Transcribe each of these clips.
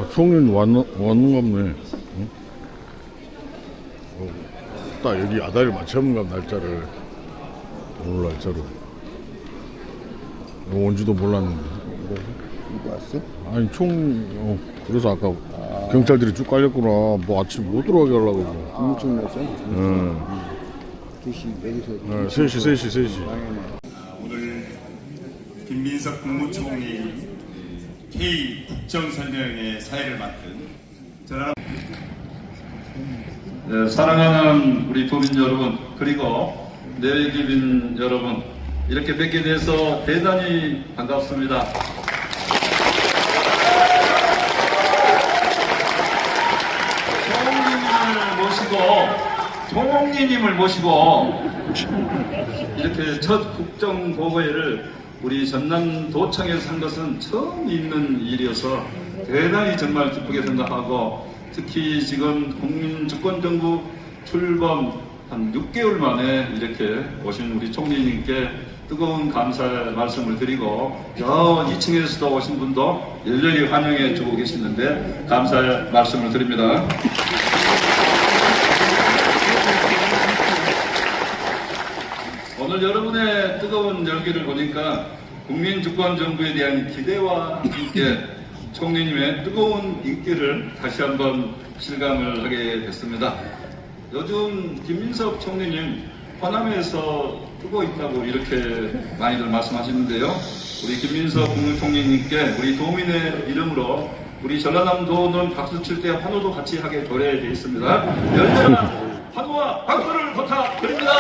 총리는 왔는갑네. 응? 딱 여기 아다리를 맞춰본갑 날짜를. 오늘 날짜로. 온지도 몰랐는데. 이거 왔어? 아니 그래서 아까 경찰들이 쭉 깔렸구나. 뭐 아침 못 들어가게 하려고. 엄청 났어? 응. 2시 내리서 3시. 오늘 김민석 국무총리 K 국정설명회 사회를 맡은 전하 네, 사랑하는 우리 도민 여러분, 그리고 내외기민 여러분, 이렇게 뵙게 돼서 대단히 반갑습니다. 총리님을 모시고 이렇게 첫 국정보고회를 우리 전남도청에서 한 것은 처음 있는 일이어서 대단히 정말 기쁘게 생각하고, 특히 지금 국민주권정부 출범 한 6개월 만에 이렇게 오신 우리 총리님께 뜨거운 감사의 말씀을 드리고, 저 2층에서도 오신 분도 열렬히 환영해 주고 계시는데 감사의 말씀을 드립니다. 오늘 여러분의 뜨거운 열기를 보니까 국민주권정부에 대한 기대와 함께 총리님의 뜨거운 인기를 다시 한번 실감을 하게 됐습니다. 요즘 김민석 총리님 호남에서 뜨고 있다고 이렇게 많이들 말씀하시는데요. 우리 김민석 국무총리님께 우리 도민의 이름으로 우리 전라남도는 박수 칠 때 환호도 같이 하게 도래되어 있습니다. 열렬한 환호와 박수를 부탁드립니다.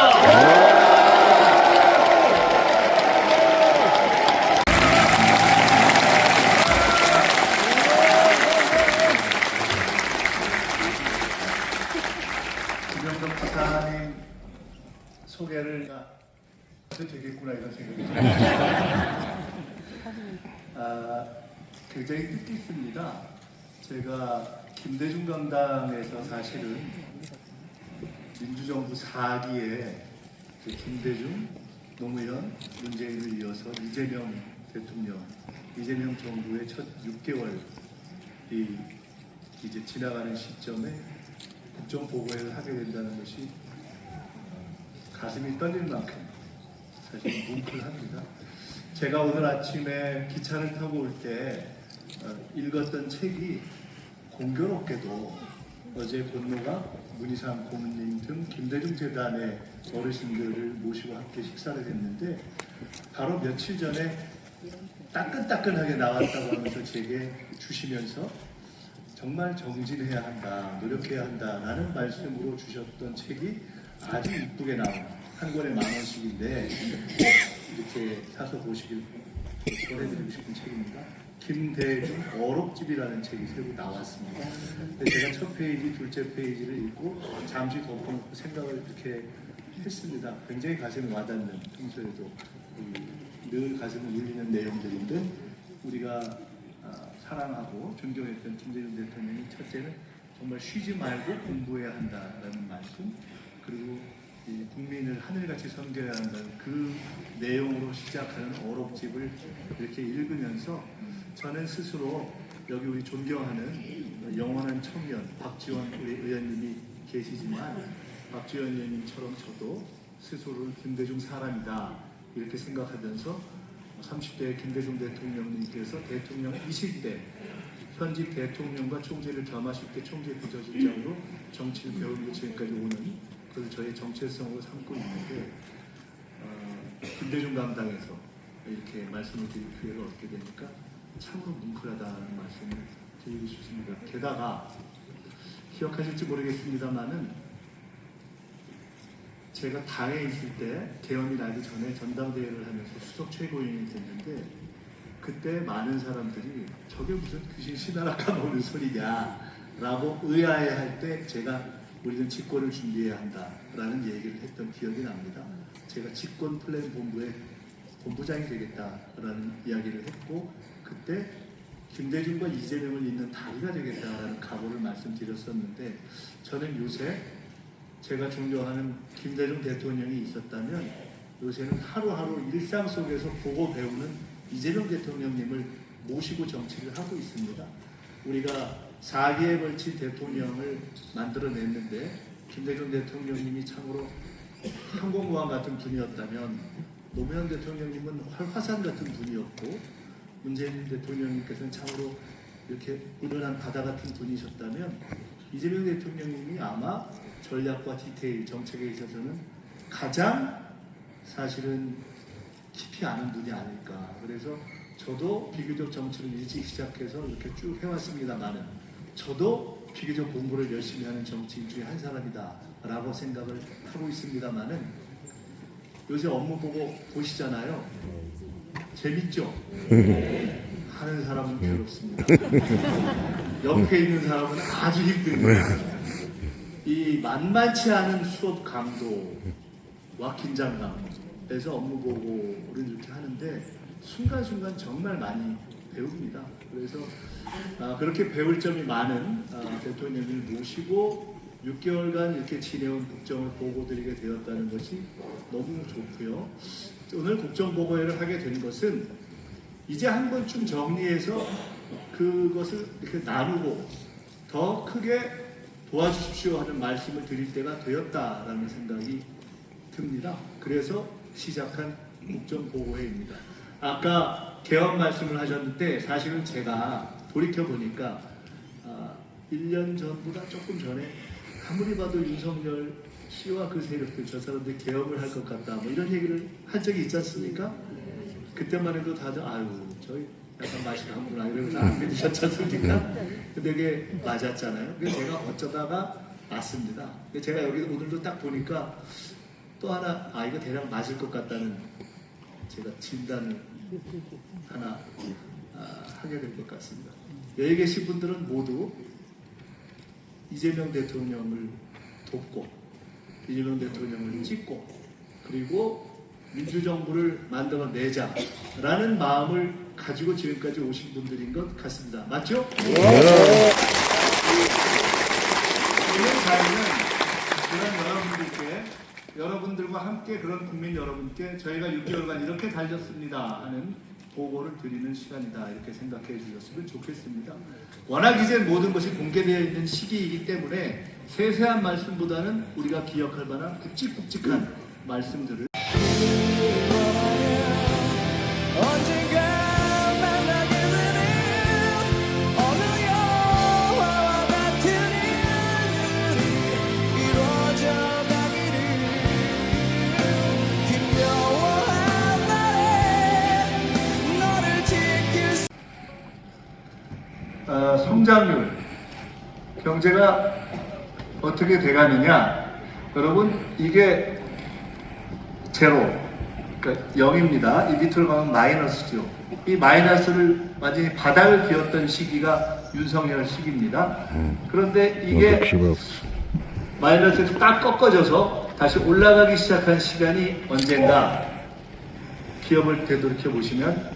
김영덕 부사님 소개를 해도 되겠구나 이런 생각이 들었습니다. 굉장히 뜻깊습니다. 제가 김대중 강당에서 사실은 민주정부 4기에 김대중, 노무현, 문재인을 이어서 이재명 대통령, 이재명 정부의 첫 6개월이 이제 지나가는 시점에 국정보고회를 하게 된다는 것이 가슴이 떨릴 만큼 사실 뭉클합니다. 제가 오늘 아침에 기차를 타고 올 때 읽었던 책이 공교롭게도 어제 본노가 문희상 고문님 등 김대중 재단의 어르신들을 모시고 함께 식사를 했는데, 바로 며칠 전에 따끈따끈하게 나왔다고 하면서 제게 주시면서 정말 정진해야 한다, 노력해야 한다라는 말씀으로 주셨던 책이 아주 이쁘게 나온, 한 권에 10,000원씩인데 이렇게 사서 보시길 권해드리고 싶은 책입니다. 김대중 어록집이라는 책이 새로 나왔습니다. 근데 제가 첫 페이지, 둘째 페이지를 읽고 잠시 덮어놓고 생각을 이렇게 했습니다. 굉장히 가슴에 와닿는, 평소에도 늘 가슴을 울리는 내용들인데, 우리가 사랑하고 존경했던 김대중 대통령이 첫째는 정말 쉬지 말고 공부해야 한다라는 말씀, 그리고 국민을 하늘같이 섬겨야 한다는 그 내용으로 시작하는 어록집을 이렇게 읽으면서 저는 스스로 여기 우리 존경하는 영원한 청년 박지원 우리 의원님이 계시지만, 박지원 의원님처럼 저도 스스로를 김대중 사람이다 이렇게 생각하면서 30대 김대중 대통령님께서 대통령이실 때 현직 대통령과 총재를 겸하실 때 총재 부처실장으로 정치를 배우고 지금까지 오는 그걸 저의 정체성으로 삼고 있는데, 김대중 강당에서 이렇게 말씀을 드릴 기회를 얻게 되니까 참으로 뭉클하다는 말씀을 드리고 싶습니다. 게다가 기억하실지 모르겠습니다만은 제가 당에 있을 때 개헌이 나기 전에 전당대회를 하면서 수석 최고위원이 됐는데, 그때 많은 사람들이 저게 무슨 귀신 신하라 까먹는 소리냐 라고 의아해할 때 제가 우리는 집권을 준비해야 한다라는 얘기를 했던 기억이 납니다. 제가 집권 플랜 본부의 본부장이 되겠다라는 이야기를 했고, 그때 김대중과 이재명을 잇는 다리가 되겠다라는 각오를 말씀드렸었는데, 저는 요새 제가 존경하는 김대중 대통령이 있었다면 요새는 하루하루 일상 속에서 보고 배우는 이재명 대통령님을 모시고 정치를 하고 있습니다. 우리가 4기에 걸친 대통령을 만들어냈는데 김대중 대통령님이 참으로 항공모함 같은 분이었다면 노무현 대통령님은 활화산 같은 분이었고 문재인 대통령님께서는 참으로 이렇게 은은한 바다 같은 분이셨다면 이재명 대통령님이 아마 전략과 디테일, 정책에 있어서는 가장 사실은 깊이 아는 분이 아닐까. 그래서 저도 비교적 정치를 일찍 시작해서 이렇게 쭉 해왔습니다만은 저도 비교적 공부를 열심히 하는 정치인 중에 한 사람이다 라고 생각을 하고 있습니다만은 요새 업무 보고 보시잖아요. 재밌죠? 하는 사람은 괴롭습니다. 옆에 있는 사람은 아주 힘듭니다. 이 만만치 않은 수업 강도와 긴장감에서 업무 보고를 이렇게 하는데 순간순간 정말 많이 배웁니다. 그래서 그렇게 배울 점이 많은 대통령을 모시고 6개월간 이렇게 지내온 국정을 보고드리게 되었다는 것이 너무 좋고요. 오늘 국정보고회를 하게 된 것은 이제 한 번쯤 정리해서 그것을 이렇게 나누고 더 크게 도와주십시오 하는 말씀을 드릴 때가 되었다라는 생각이 듭니다. 그래서 시작한 국정보고회입니다. 아까 개헌 말씀을 하셨는데 사실은 제가 돌이켜보니까 1년 전보다 조금 전에 아무리 봐도 윤석열 씨와 그 세력들 저 사람들 개헌을 할 것 같다 뭐 이런 얘기를 한 적이 있지 않습니까? 그때만 해도 다들 아유 저희 약간 맛이 가는구나 이러면서 안 믿으셨지 않습니까? 근데 그게 맞았잖아요. 그래서 제가 어쩌다가 맞습니다. 제가 여기 오늘도 딱 보니까 또 하나 이거 대략 맞을 것 같다는 제가 진단을 하나 하게 될 것 같습니다. 여기 계신 분들은 모두 이재명 대통령을 돕고 이재명 대통령을 찍고 그리고 민주정부를 만들어내자라는 마음을 가지고 지금까지 오신 분들인 것 같습니다. 맞죠? 네. 오늘 저희는 그런 여러분들과 함께 그런 국민 여러분께 저희가 6개월간 이렇게 달렸습니다 하는 보고를 드리는 시간이다 이렇게 생각해 주셨으면 좋겠습니다. 워낙 이제 모든 것이 공개되어 있는 시기이기 때문에 세세한 말씀보다는 우리가 기억할 만한 굵직굵직한 말씀들을 성장률, 경제가 어떻게 돼가느냐 여러분 이게 제로, 그러니까 0입니다. 이 밑으로 가면 마이너스죠. 이 마이너스를 완전히 바닥을 기었던 시기가 윤석열 시기입니다. 그런데 이게 마이너스에서 딱 꺾어져서 다시 올라가기 시작한 시간이 언젠가 기업을 되돌이켜 보시면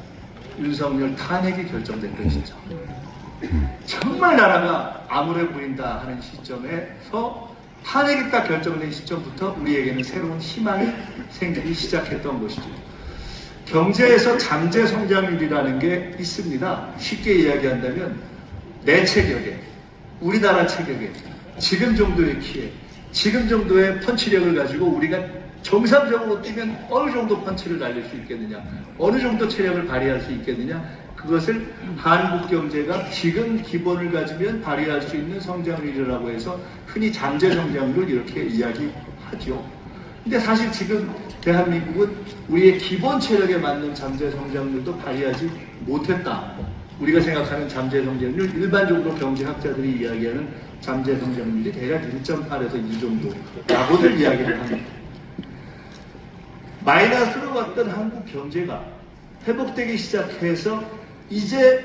윤석열 탄핵이 결정됐던 시점. 정말 나라가 암울해 보인다 하는 시점에서 탄핵이 딱 결정된 시점부터 우리에게는 새로운 희망이 생기기 시작했던 것이죠. 경제에서 잠재 성장률이라는 게 있습니다. 쉽게 이야기한다면 내 체격에, 우리나라 체격에, 지금 정도의 키에, 지금 정도의 펀치력을 가지고 우리가 정상적으로 뛰면 어느 정도 펀치를 날릴 수 있겠느냐, 어느 정도 체력을 발휘할 수 있겠느냐, 그것을 한국 경제가 지금 기본을 가지면 발휘할 수 있는 성장률이라고 해서 흔히 잠재 성장률을 이렇게 이야기하죠. 근데 사실 지금 대한민국은 우리의 기본 체력에 맞는 잠재 성장률도 발휘하지 못했다. 우리가 생각하는 잠재 성장률, 일반적으로 경제학자들이 이야기하는 잠재 성장률이 대략 1.8에서 2 정도라고들 이야기를 합니다. 마이너스로 갔던 한국 경제가 회복되기 시작해서 이제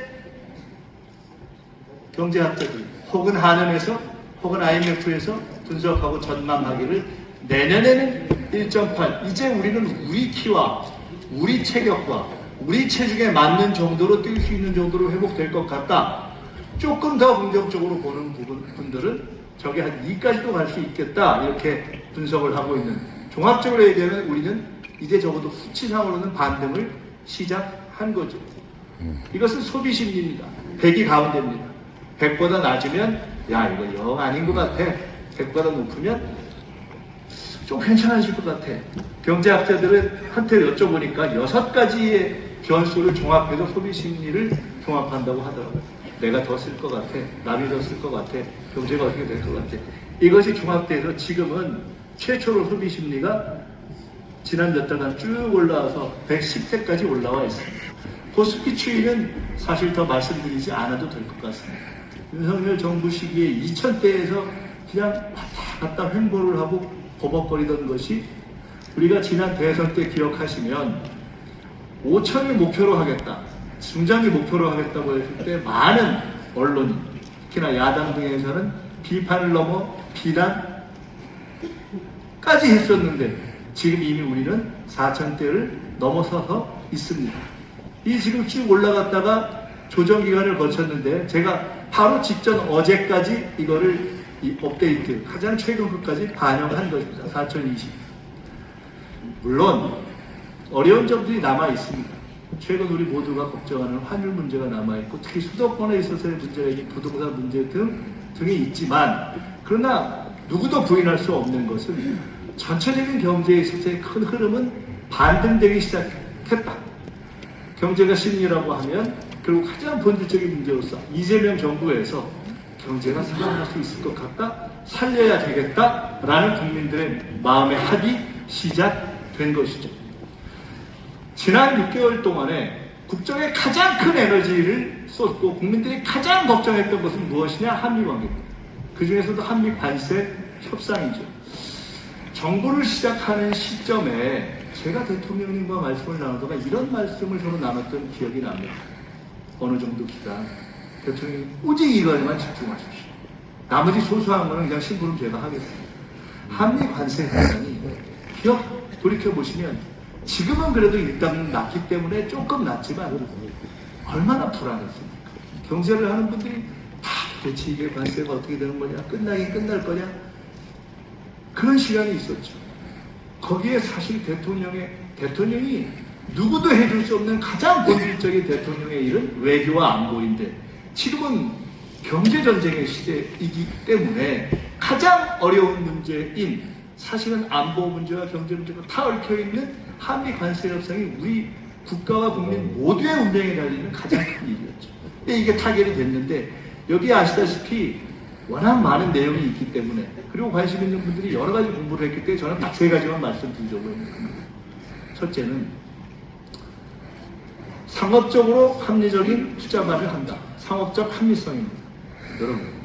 경제학자들 혹은 한은에서 혹은 IMF에서 분석하고 전망하기를 내년에는 1.8 이제 우리는 우리 키와 우리 체격과 우리 체중에 맞는 정도로 뛸 수 있는 정도로 회복될 것 같다. 조금 더 긍정적으로 보는 분들은 저게 한 2까지도 갈 수 있겠다 이렇게 분석을 하고 있는, 종합적으로 얘기하면 우리는 이제 적어도 수치상으로는 반등을 시작한 거죠. 이것은 소비 심리입니다. 배기 가운데입니다. 100보다 낮으면 야 이거 영 아닌 것 같아. 100보다 높으면 좀 괜찮아질 것 같아. 경제학자들은 한테 여쭤보니까 6가지의 변수를 종합해서 소비 심리를 종합한다고 하더라고요. 내가 더 쓸 것 같아. 남이 더 쓸 것 같아. 경제가 어떻게 될 것 같아. 이것이 종합돼서 지금은 최초로 소비 심리가 지난 몇 달간 쭉 올라와서 110세까지 올라와 있습니다. 코스피 추이는 사실 더 말씀드리지 않아도 될 것 같습니다. 윤석열 정부 시기에 2000대에서 그냥 왔다 갔다 횡보를 하고 버벅거리던 것이 우리가 지난 대선 때 기억하시면 5천을 목표로 하겠다, 중장기 목표로 하겠다고 했을 때 많은 언론이, 특히나 야당 등에서는 비판을 넘어 비난까지 했었는데 지금 이미 우리는 4천대를 넘어서서 있습니다. 이 지금 쭉 올라갔다가 조정기간을 거쳤는데 제가 바로 직전 어제까지 이거를 이 업데이트, 가장 최근 것까지 반영한 것입니다. 4020. 물론 어려운 점들이 남아 있습니다. 최근 우리 모두가 걱정하는 환율 문제가 남아 있고 특히 수도권에 있어서의 문제가 있는 부동산 문제 등이 있지만, 그러나 누구도 부인할 수 없는 것은 전체적인 경제에 있어서의 큰 흐름은 반등되기 시작했다. 경제가 심리라고 하면 결국 가장 본질적인 문제로서 이재명 정부에서 경제가 살아날 수 있을 것 같다, 살려야 되겠다라는 국민들의 마음의 합이 시작된 것이죠. 지난 6개월 동안에 국정에 가장 큰 에너지를 쏟고 국민들이 가장 걱정했던 것은 무엇이냐? 한미관계입니다. 그 중에서도 한미 관세 협상이죠. 정부를 시작하는 시점에 제가 대통령님과 말씀을 나누다가 이런 말씀을 서로 나눴던 기억이 납니다. 어느 정도 기간 대통령님 오직 이거에만 집중하십시오. 나머지 소소한 거는 그냥 심부름 제가 하겠습니다. 한미 관세 협상이 돌이켜보시면 지금은 그래도 일단 낮기 때문에 조금 낮지만 얼마나 불안했습니까? 경제를 하는 분들이 다 도대체 이게 관세가 어떻게 되는 거냐, 끝나긴 끝날 거냐, 그런 시간이 있었죠. 거기에 사실 대통령이 누구도 해줄 수 없는 가장 본질적인 대통령의 일은 외교와 안보인데 지금은 경제전쟁의 시대이기 때문에 가장 어려운 문제인 사실은 안보 문제와 경제 문제가 다 얽혀있는 한미 관세 협상이 우리 국가와 국민 모두의 운명에 달리는 가장 큰 일이었죠. 이게 타결이 됐는데 여기 아시다시피 워낙 많은 내용이 있기 때문에, 그리고 관심 있는 분들이 여러 가지 공부를 했기 때문에 저는 딱 3가지만 말씀드리려고 합니다. 첫째는 상업적으로 합리적인 투자만을 한다. 상업적 합리성입니다. 여러분,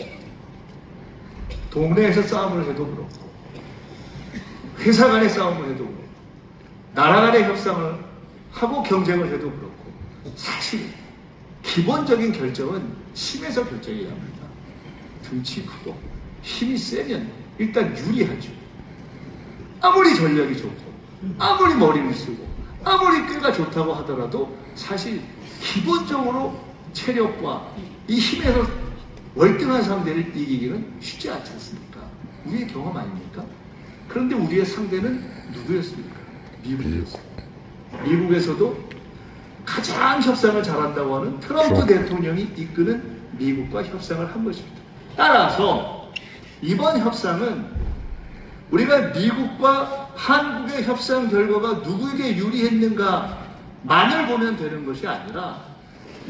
동네에서 싸움을 해도 그렇고 회사 간의 싸움을 해도 그렇고 나라 간의 협상을 하고 경쟁을 해도 그렇고 사실 기본적인 결정은 힘에서 결정해야 합니다. 등치 크고 힘이 세면 일단 유리하죠. 아무리 전략이 좋고 아무리 머리를 쓰고 아무리 꾀가 좋다고 하더라도 사실 기본적으로 체력과 이 힘에서 월등한 상대를 이기기는 쉽지 않지 않습니까? 우리의 경험 아닙니까? 그런데 우리의 상대는 누구였습니까? 미국이었습니다. 미국에서도 가장 협상을 잘한다고 하는 트럼프 대통령이 이끄는 미국과 협상을 한 것입니다. 따라서 이번 협상은 우리가 미국과 한국의 협상 결과가 누구에게 유리했는가만을 보면 되는 것이 아니라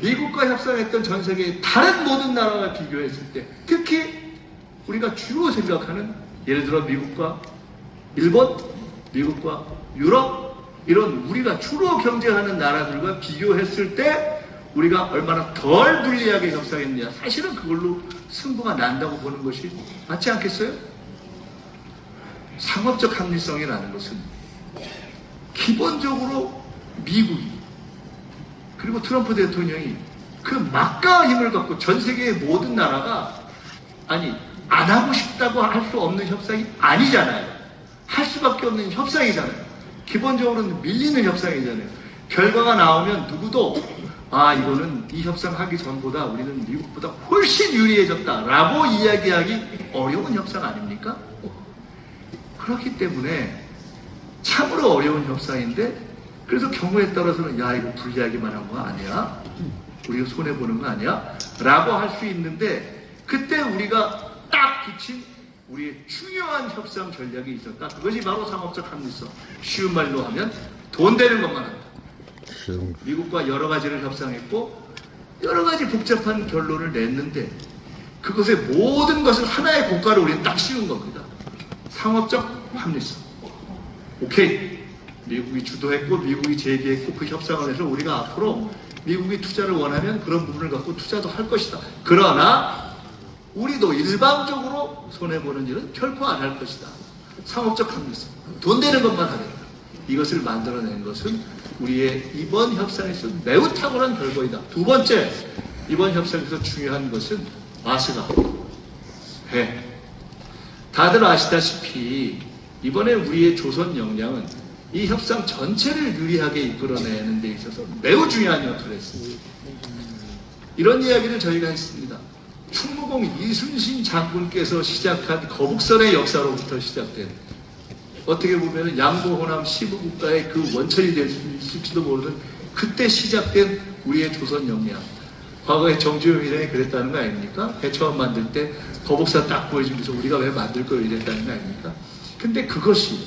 미국과 협상했던 전 세계의 다른 모든 나라와 비교했을 때, 특히 우리가 주로 생각하는 예를 들어 미국과 일본, 미국과 유럽, 이런 우리가 주로 경쟁하는 나라들과 비교했을 때 우리가 얼마나 덜 불리하게 협상했느냐, 사실은 그걸로 승부가 난다고 보는 것이 맞지 않겠어요? 상업적 합리성이라는 것은 기본적으로 미국이 그리고 트럼프 대통령이 그 막강한 힘을 갖고 전 세계의 모든 나라가 안 하고 싶다고 할 수 없는 협상이 아니잖아요. 할 수밖에 없는 협상이잖아요. 기본적으로는 밀리는 협상이잖아요. 결과가 나오면 누구도 이거는 이 협상하기 전보다 우리는 미국보다 훨씬 유리해졌다라고 이야기하기 어려운 협상 아닙니까? 그렇기 때문에 참으로 어려운 협상인데, 그래서 경우에 따라서는 이거 불리하기만 한 거 아니야? 우리가 손해보는 거 아니야? 라고 할 수 있는데 그때 우리가 딱 비친 우리의 중요한 협상 전략이 있었다. 그것이 바로 상업적 합리성. 쉬운 말로 하면 돈 되는 것만 한다. 미국과 여러 가지를 협상했고 여러 가지 복잡한 결론을 냈는데 그것의 모든 것을 하나의 고가를 우리는 딱 씌운 겁니다. 상업적 합리성. 오케이. 미국이 주도했고 미국이 제기했고 그 협상을 해서 우리가 앞으로 미국이 투자를 원하면 그런 부분을 갖고 투자도 할 것이다. 그러나 우리도 일방적으로 손해보는 일은 결코 안 할 것이다. 상업적 합리성. 돈 되는 것만 하겠다. 이것을 만들어낸 것은 우리의 이번 협상에서 매우 탁월한 결과이다. 두 번째, 이번 협상에서 중요한 것은 마스가 배. 다들 아시다시피 이번에 우리의 조선 역량은 이 협상 전체를 유리하게 이끌어내는 데 있어서 매우 중요한 역할을 했습니다. 이런 이야기를 저희가 했습니다. 충무공 이순신 장군께서 시작한 거북선의 역사로부터 시작된 어떻게 보면 양보호남 시부국가의 그 원천이 될 수 있을지도 모르는 그때 시작된 우리의 조선 역량. 과거에 정주영 회장이 그랬다는 거 아닙니까? 배 처음 만들 때 거북선 딱 보여주면서 우리가 왜 만들 걸 이랬다는 거 아닙니까? 근데 그것이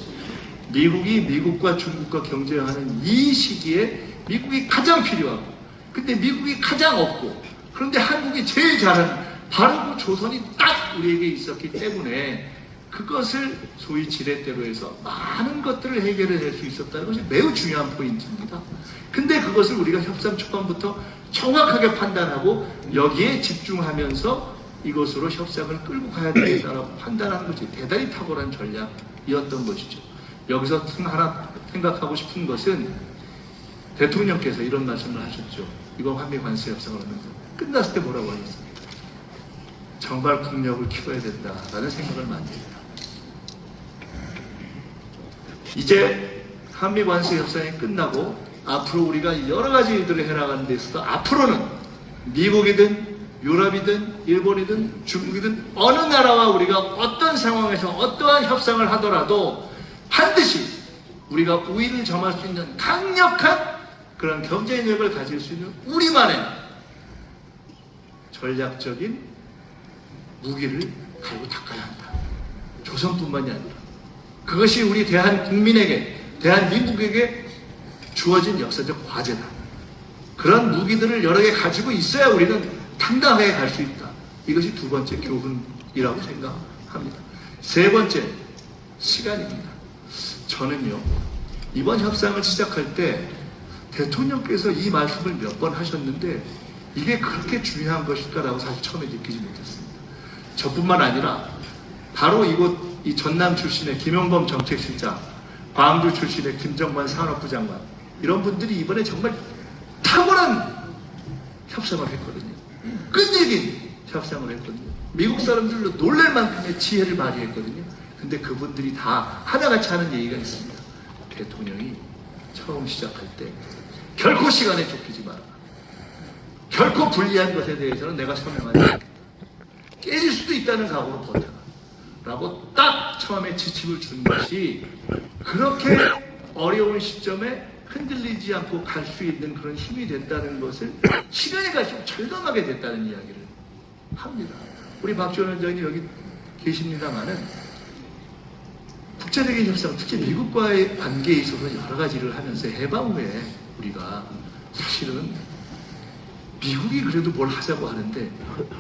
미국이 미국과 중국과 경쟁하는 이 시기에 미국이 가장 필요하고 근데 미국이 가장 없고 그런데 한국이 제일 잘하는 바로 그 조선이 딱 우리에게 있었기 때문에 그것을 소위 지렛대로 해서 많은 것들을 해결해낼 수 있었다는 것이 매우 중요한 포인트입니다. 근데 그것을 우리가 협상 초반부터 정확하게 판단하고 여기에 집중하면서 이것으로 협상을 끌고 가야 되겠다라고 판단하는 것이 대단히 탁월한 전략이었던 것이죠. 여기서 하나 생각하고 싶은 것은 대통령께서 이런 말씀을 하셨죠. 이번 한미 관세 협상을 하면서 끝났을 때 뭐라고 하셨습니까? 정말 국력을 키워야 된다라는 생각을 많이 해요. 이제 한미 관세 협상이 끝나고 앞으로 우리가 여러 가지 일들을 해나가는 데 있어서 앞으로는 미국이든 유럽이든 일본이든 중국이든 어느 나라와 우리가 어떤 상황에서 어떠한 협상을 하더라도 반드시 우리가 우위를 점할 수 있는 강력한 그런 경쟁력을 가질 수 있는 우리만의 전략적인 무기를 갈고 닦아야 한다. 조선뿐만이 아니라 그것이 우리 대한국민에게 대한민국에게 주어진 역사적 과제다. 그런 무기들을 여러 개 가지고 있어야 우리는 당당하게 갈 수 있다. 이것이 두 번째 교훈이라고 생각합니다. 세 번째, 시간입니다. 저는요, 이번 협상을 시작할 때 대통령께서 이 말씀을 몇 번 하셨는데 이게 그렇게 중요한 것일까라고 사실 처음에 느끼지 못했습니다. 저뿐만 아니라 바로 이곳 이 전남 출신의 김용범 정책실장, 광주 출신의 김정관 산업부 장관 이런 분들이 이번에 정말 탁월한 협상을 했거든요. 끈질긴 협상을 했거든요. 미국 사람들도 놀랄 만큼의 지혜를 발휘했거든요. 근데 그분들이 다 하나같이 하는 얘기가 있습니다. 대통령이 처음 시작할 때 결코 시간에 쫓기지 마라. 결코 불리한 것에 대해서는 내가 서명하지 않겠다. 깨질 수도 있다는 각오로 버텨라. 라고 딱 처음에 지침을 준 것이 그렇게 어려운 시점에 흔들리지 않고 갈 수 있는 그런 힘이 됐다는 것을 시간이 갈수록 절감하게 됐다는 이야기를 합니다. 우리 박지원 원장님 여기 계십니다마는 국제적인 협상, 특히 미국과의 관계에 있어서 여러 가지를 하면서 해방 후에 우리가 사실은 미국이 그래도 뭘 하자고 하는데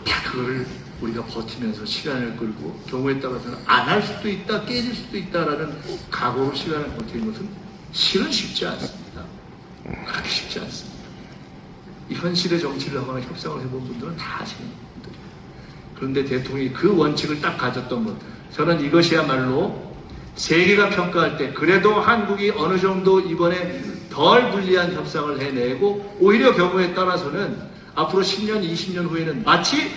다 그거를 우리가 버티면서 시간을 끌고 경우에 따라서는 안 할 수도 있다, 깨질 수도 있다라는 각오로 시간을 버티는 것은 실은 쉽지 않습니다. 그렇게 쉽지 않습니다. 이 현실의 정치를 하거나 협상을 해본 분들은 다 아시는 분들이에요. 그런데 대통령이 그 원칙을 딱 가졌던 것, 저는 이것이야말로 세계가 평가할 때 그래도 한국이 어느 정도 이번에 덜 불리한 협상을 해내고 오히려 경우에 따라서는 앞으로 10년, 20년 후에는 마치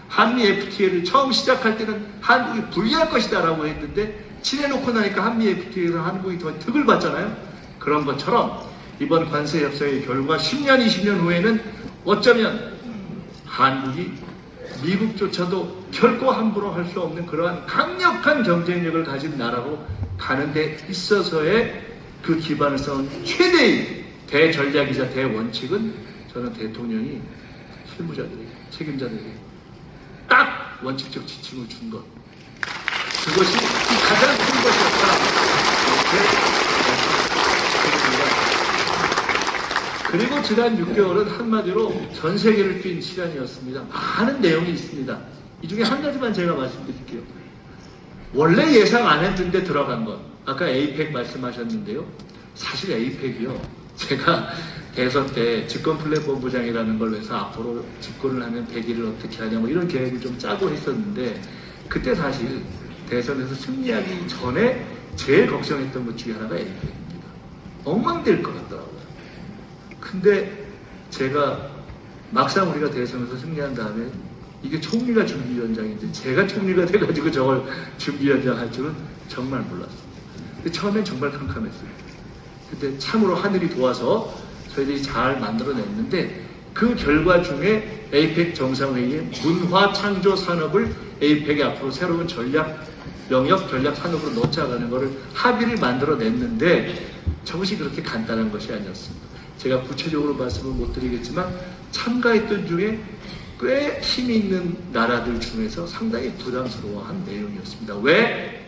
한미 FTA를 처음 시작할 때는 한국이 불리할 것이다 라고 했는데 친해놓고 나니까 한미 FTA에서 한국이 더 득을 받잖아요. 그런 것처럼 이번 관세 협상의 결과 10년, 20년 후에는 어쩌면 한국이 미국조차도 결코 함부로 할 수 없는 그러한 강력한 경쟁력을 가진 나라로 가는 데 있어서의 그 기반을 쌓은 최대의 대전략이자 대원칙은 저는 대통령이 실무자들에게 책임자들에게 딱 원칙적 지침을 준 것. 그것이 가장 큰 것이었다. 이렇게 그리고 지난 6개월은 한마디로 전 세계를 뛴 시간이었습니다. 많은 내용이 있습니다. 이 중에 한 가지만 제가 말씀드릴게요. 원래 예상 안 했는데 들어간 것. 아까 에이펙 말씀하셨는데요. 사실 에이펙이요. 제가 대선 때 집권플랫폼부장이라는 걸 해서 앞으로 집권을 하면 100일을 어떻게 하냐 뭐 이런 계획을 좀 짜고 했었는데 그때 사실 대선에서 승리하기 전에 제일 걱정했던 것 중에 하나가 에이펙입니다. 엉망될 것 같더라고요. 근데 제가 막상 우리가 대선에서 승리한 다음에 이게 총리가 준비위원장인데 제가 총리가 돼가지고 저걸 준비위원장 할 줄은 정말 몰랐어요. 근데 처음엔 정말 캄캄했어요. 근데 참으로 하늘이 도와서 저희들이 잘 만들어냈는데 그 결과 중에 에이펙 정상회의의 문화 창조 산업을 에이펙의 앞으로 새로운 영역 전략 산업으로 넣자가는 것을 합의를 만들어냈는데 저것이 그렇게 간단한 것이 아니었습니다. 제가 구체적으로 말씀을 못 드리겠지만 참가했던 중에 꽤 힘이 있는 나라들 중에서 상당히 부담스러워한 내용이었습니다. 왜?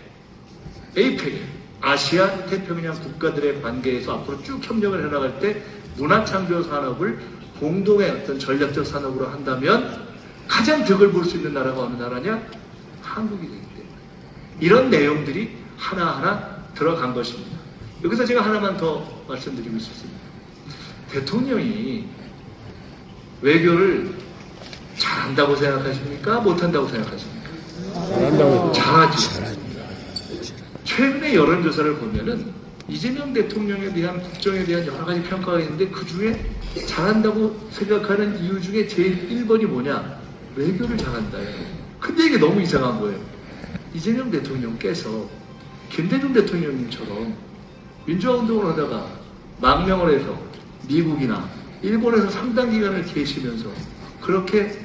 에이펙, 아시아 태평양 국가들의 관계에서 앞으로 쭉 협력을 해나갈 때 문화창조 산업을 공동의 어떤 전략적 산업으로 한다면 가장 득을 볼 수 있는 나라가 어느 나라냐? 한국이 되기 때문에. 이런 내용들이 하나하나 들어간 것입니다. 여기서 제가 하나만 더 말씀드리고 싶습니다. 대통령이 외교를 잘한다고 생각하십니까? 못한다고 생각하십니까? 잘한다고. 잘하죠. 최근에 여론조사를 보면은 이재명 대통령에 대한 국정에 대한 여러 가지 평가가 있는데 그 중에 잘한다고 생각하는 이유 중에 제일 1번이 뭐냐? 외교를 잘한다요. 근데 이게 너무 이상한 거예요. 이재명 대통령께서 김대중 대통령님처럼 민주화운동을 하다가 망명을 해서 미국이나 일본에서 상당 기간을 계시면서 그렇게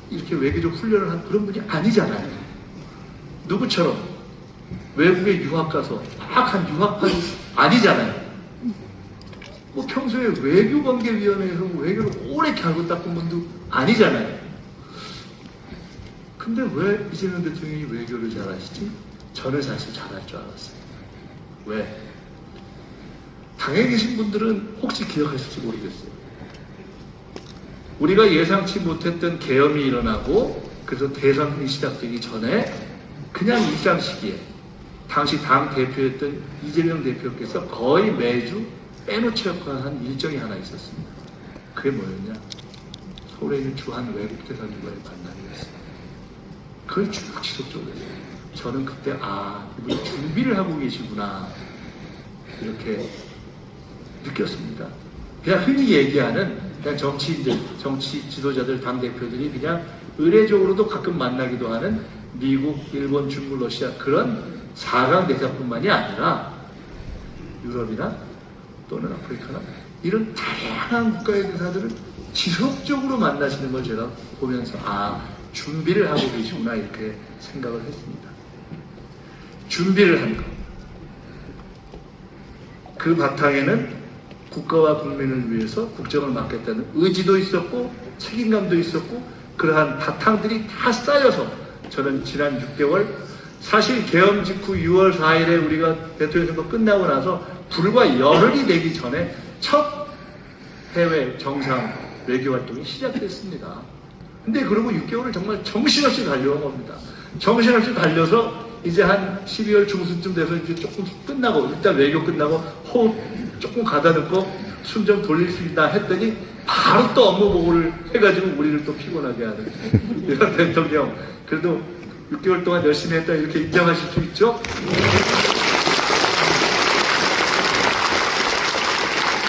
이렇게 외교적 훈련을 한 그런 분이 아니잖아요. 누구처럼 외국에 유학 가서 막 한 유학파이 아니잖아요. 뭐 평소에 외교관계위원회에서 외교를 오래 하고 닦은 분도 아니잖아요. 근데 왜 이재명 대통령이 외교를 잘하시지? 저는 사실 잘할 줄 알았어요. 왜? 당에 계신 분들은 혹시 기억하실지 모르겠어요. 우리가 예상치 못했던 계엄이 일어나고 그래서 대선이 시작되기 전에 그냥 일상 시기에 당시 당 대표였던 이재명 대표께서 거의 매주 빼놓지 않은 일정이 하나 있었습니다. 그게 뭐였냐? 서울에 있는 주한 외국 대사들과의 만남이었어요. 그걸 쭉 지속적으로 했어요. 저는 그때 이분이 준비를 하고 계시구나 이렇게 느꼈습니다. 그냥 흔히 얘기하는 그냥 정치인들, 정치 지도자들, 당대표들이 그냥 의례적으로도 가끔 만나기도 하는 미국, 일본, 중국, 러시아 그런 4강 대사뿐만이 아니라 유럽이나 또는 아프리카나 이런 다양한 국가의 대사들을 지속적으로 만나시는 걸 제가 보면서 준비를 하고 계시구나 이렇게 생각을 했습니다. 준비를 한 것. 그 바탕에는 국가와 국민을 위해서 국정을 맡겠다는 의지도 있었고 책임감도 있었고 그러한 바탕들이 다 쌓여서 저는 지난 6개월 사실 계엄 직후 6월 4일에 우리가 대통령 선거 끝나고 나서 불과 열흘이 되기 전에 첫 해외 정상 외교 활동이 시작됐습니다. 근데 그러고 6개월을 정말 정신없이 달려온 겁니다. 정신없이 달려서 이제 한 12월 중순쯤 돼서 이제 조금 끝나고 일단 외교 끝나고 호흡 조금 가다듬고 숨 좀 돌릴 수 있다 했더니 바로 또 업무 보고를 해가지고 우리를 또 피곤하게 하는 이런 대통령. 그래도 6개월 동안 열심히 했다 이렇게 인정하실 수 있죠?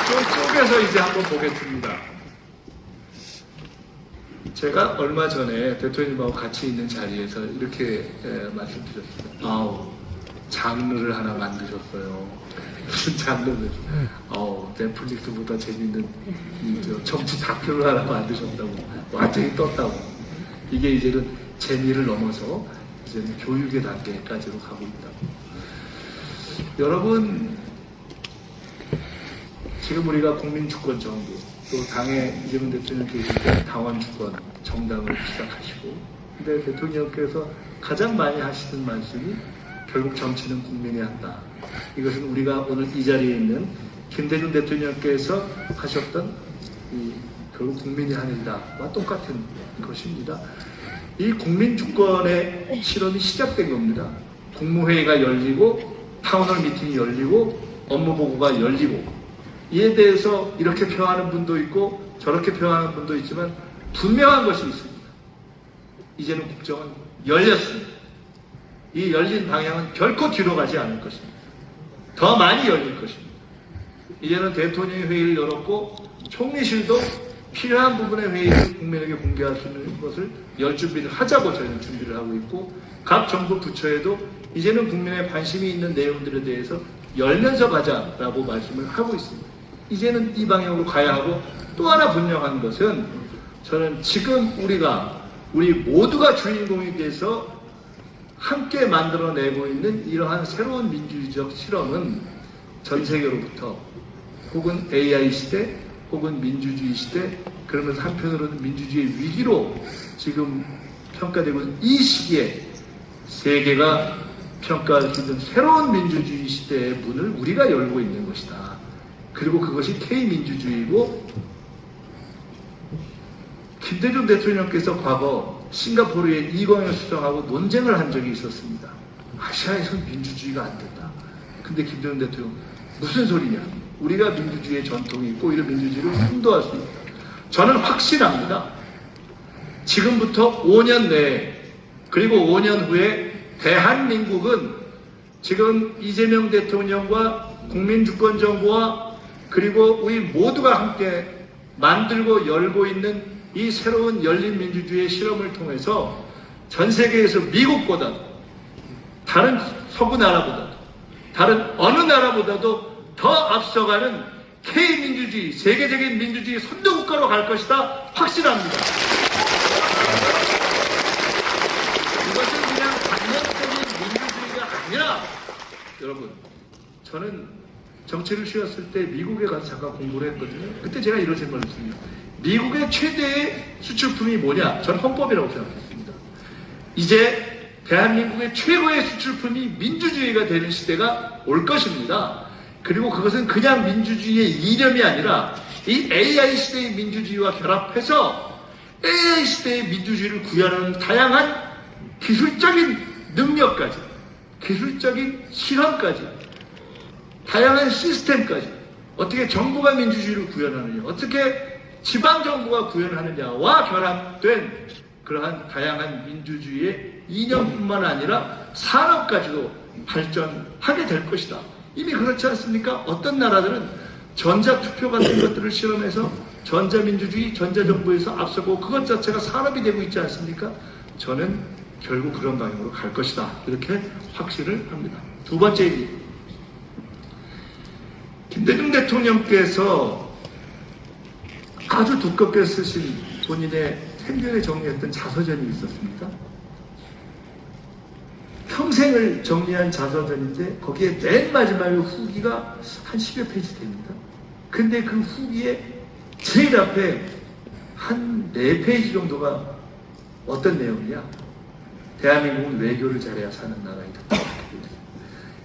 좀 쪼개서 이제 한번 보겠습니다. 제가 얼마 전에 대통령님하고 같이 있는 자리에서 이렇게 말씀드렸습니다. 장르를 하나 만드셨어요. 무슨 장르를? 넷플릭스보다 재밌는 정치 다큐를 하나 만드셨다고. 완전히 떴다고. 이게 이제는 재미를 넘어서 이제는 교육의 단계까지로 가고 있다고. 여러분, 지금 우리가 국민주권 정부, 또 당의 이재명 대통령 계실 때 당원주권, 정당을 시작하시고, 근데 대통령께서 가장 많이 하시는 말씀이 결국 정치는 국민이 한다. 이것은 우리가 오늘 이 자리에 있는 김대중 대통령께서 하셨던 이 결국 국민이 하는 일다와 똑같은 것입니다. 이 국민 주권의 실험이 시작된 겁니다. 국무회의가 열리고 타운홀 미팅이 열리고 업무 보고가 열리고, 이에 대해서 이렇게 표하는 분도 있고 저렇게 표하는 분도 있지만 분명한 것이 있습니다. 이제는 국정은 열렸습니다. 이 열린 방향은 결코 뒤로 가지 않을 것입니다. 더 많이 열릴 것입니다. 이제는 대통령이 회의를 열었고 총리실도 필요한 부분의 회의를 국민에게 공개할 수 있는 것을 열 준비를 하자고 저희는 준비를 하고 있고, 각 정부 부처에도 이제는 국민의 관심이 있는 내용들에 대해서 열면서 가자라고 말씀을 하고 있습니다. 이제는 이 방향으로 가야 하고, 또 하나 분명한 것은 저는 지금 우리 모두가 주인공이 돼서 함께 만들어내고 있는 이러한 새로운 민주주의적 실험은 전 세계로부터 혹은 AI 시대 혹은 민주주의 시대, 그러면서 한편으로는 민주주의의 위기로 지금 평가되고 있는 이 시기에 세계가 평가할 수 있는 새로운 민주주의 시대의 문을 우리가 열고 있는 것이다. 그리고 그것이 K민주주의고, 김대중 대통령께서 과거 싱가포르에 이광열 수장하고 논쟁을 한 적이 있었습니다. 아시아에선 민주주의가 안 된다. 근데 김대중 대통령 무슨 소리냐? 우리가 민주주의의 전통이 있고 이런 민주주의를 선도할 수 있다. 저는 확신합니다. 지금부터 5년 내에, 그리고 5년 후에 대한민국은 지금 이재명 대통령과 국민주권정부와 그리고 우리 모두가 함께 만들고 열고 있는 이 새로운 열린 민주주의의 실험을 통해서 전 세계에서 미국보다도, 다른 서구 나라보다도, 다른 어느 나라보다도 더 앞서가는 K민주주의, 세계적인 민주주의 선도국가로 갈 것이다. 확신합니다. 이것은 그냥 관념적인 민주주의가 아니라, 여러분, 저는 정치를 쉬었을 때 미국에 가서 잠깐 공부를 했거든요. 그때 제가 이런 생각을 했습니다. 미국의 최대의 수출품이 뭐냐? 저는 헌법이라고 생각했습니다. 이제 대한민국의 최고의 수출품이 민주주의가 되는 시대가 올 것입니다. 그리고 그것은 그냥 민주주의의 이념이 아니라 이 AI 시대의 민주주의와 결합해서 AI 시대의 민주주의를 구현하는 다양한 기술적인 능력까지, 기술적인 실험까지, 다양한 시스템까지, 어떻게 정부가 민주주의를 구현하느냐, 어떻게 지방정부가 구현하느냐와 결합된 그러한 다양한 민주주의의 이념뿐만 아니라 산업까지도 발전하게 될 것이다. 이미 그렇지 않습니까? 어떤 나라들은 전자투표 같은 것들을 실험해서 전자민주주의, 전자정부에서 앞서고 그것 자체가 산업이 되고 있지 않습니까? 저는 결국 그런 방향으로 갈 것이다. 이렇게 확신을 합니다. 두 번째 얘기. 김대중 대통령께서 아주 두껍게 쓰신 본인의 생전에 정리했던 자서전이 있었습니다. 평생을 정리한 자서전인데 거기에 맨 마지막에 후기가 한 10여 페이지 됩니다. 근데 그 후기에 제일 앞에 한 4페이지 정도가 어떤 내용이냐? 대한민국은 외교를 잘해야 사는 나라이다.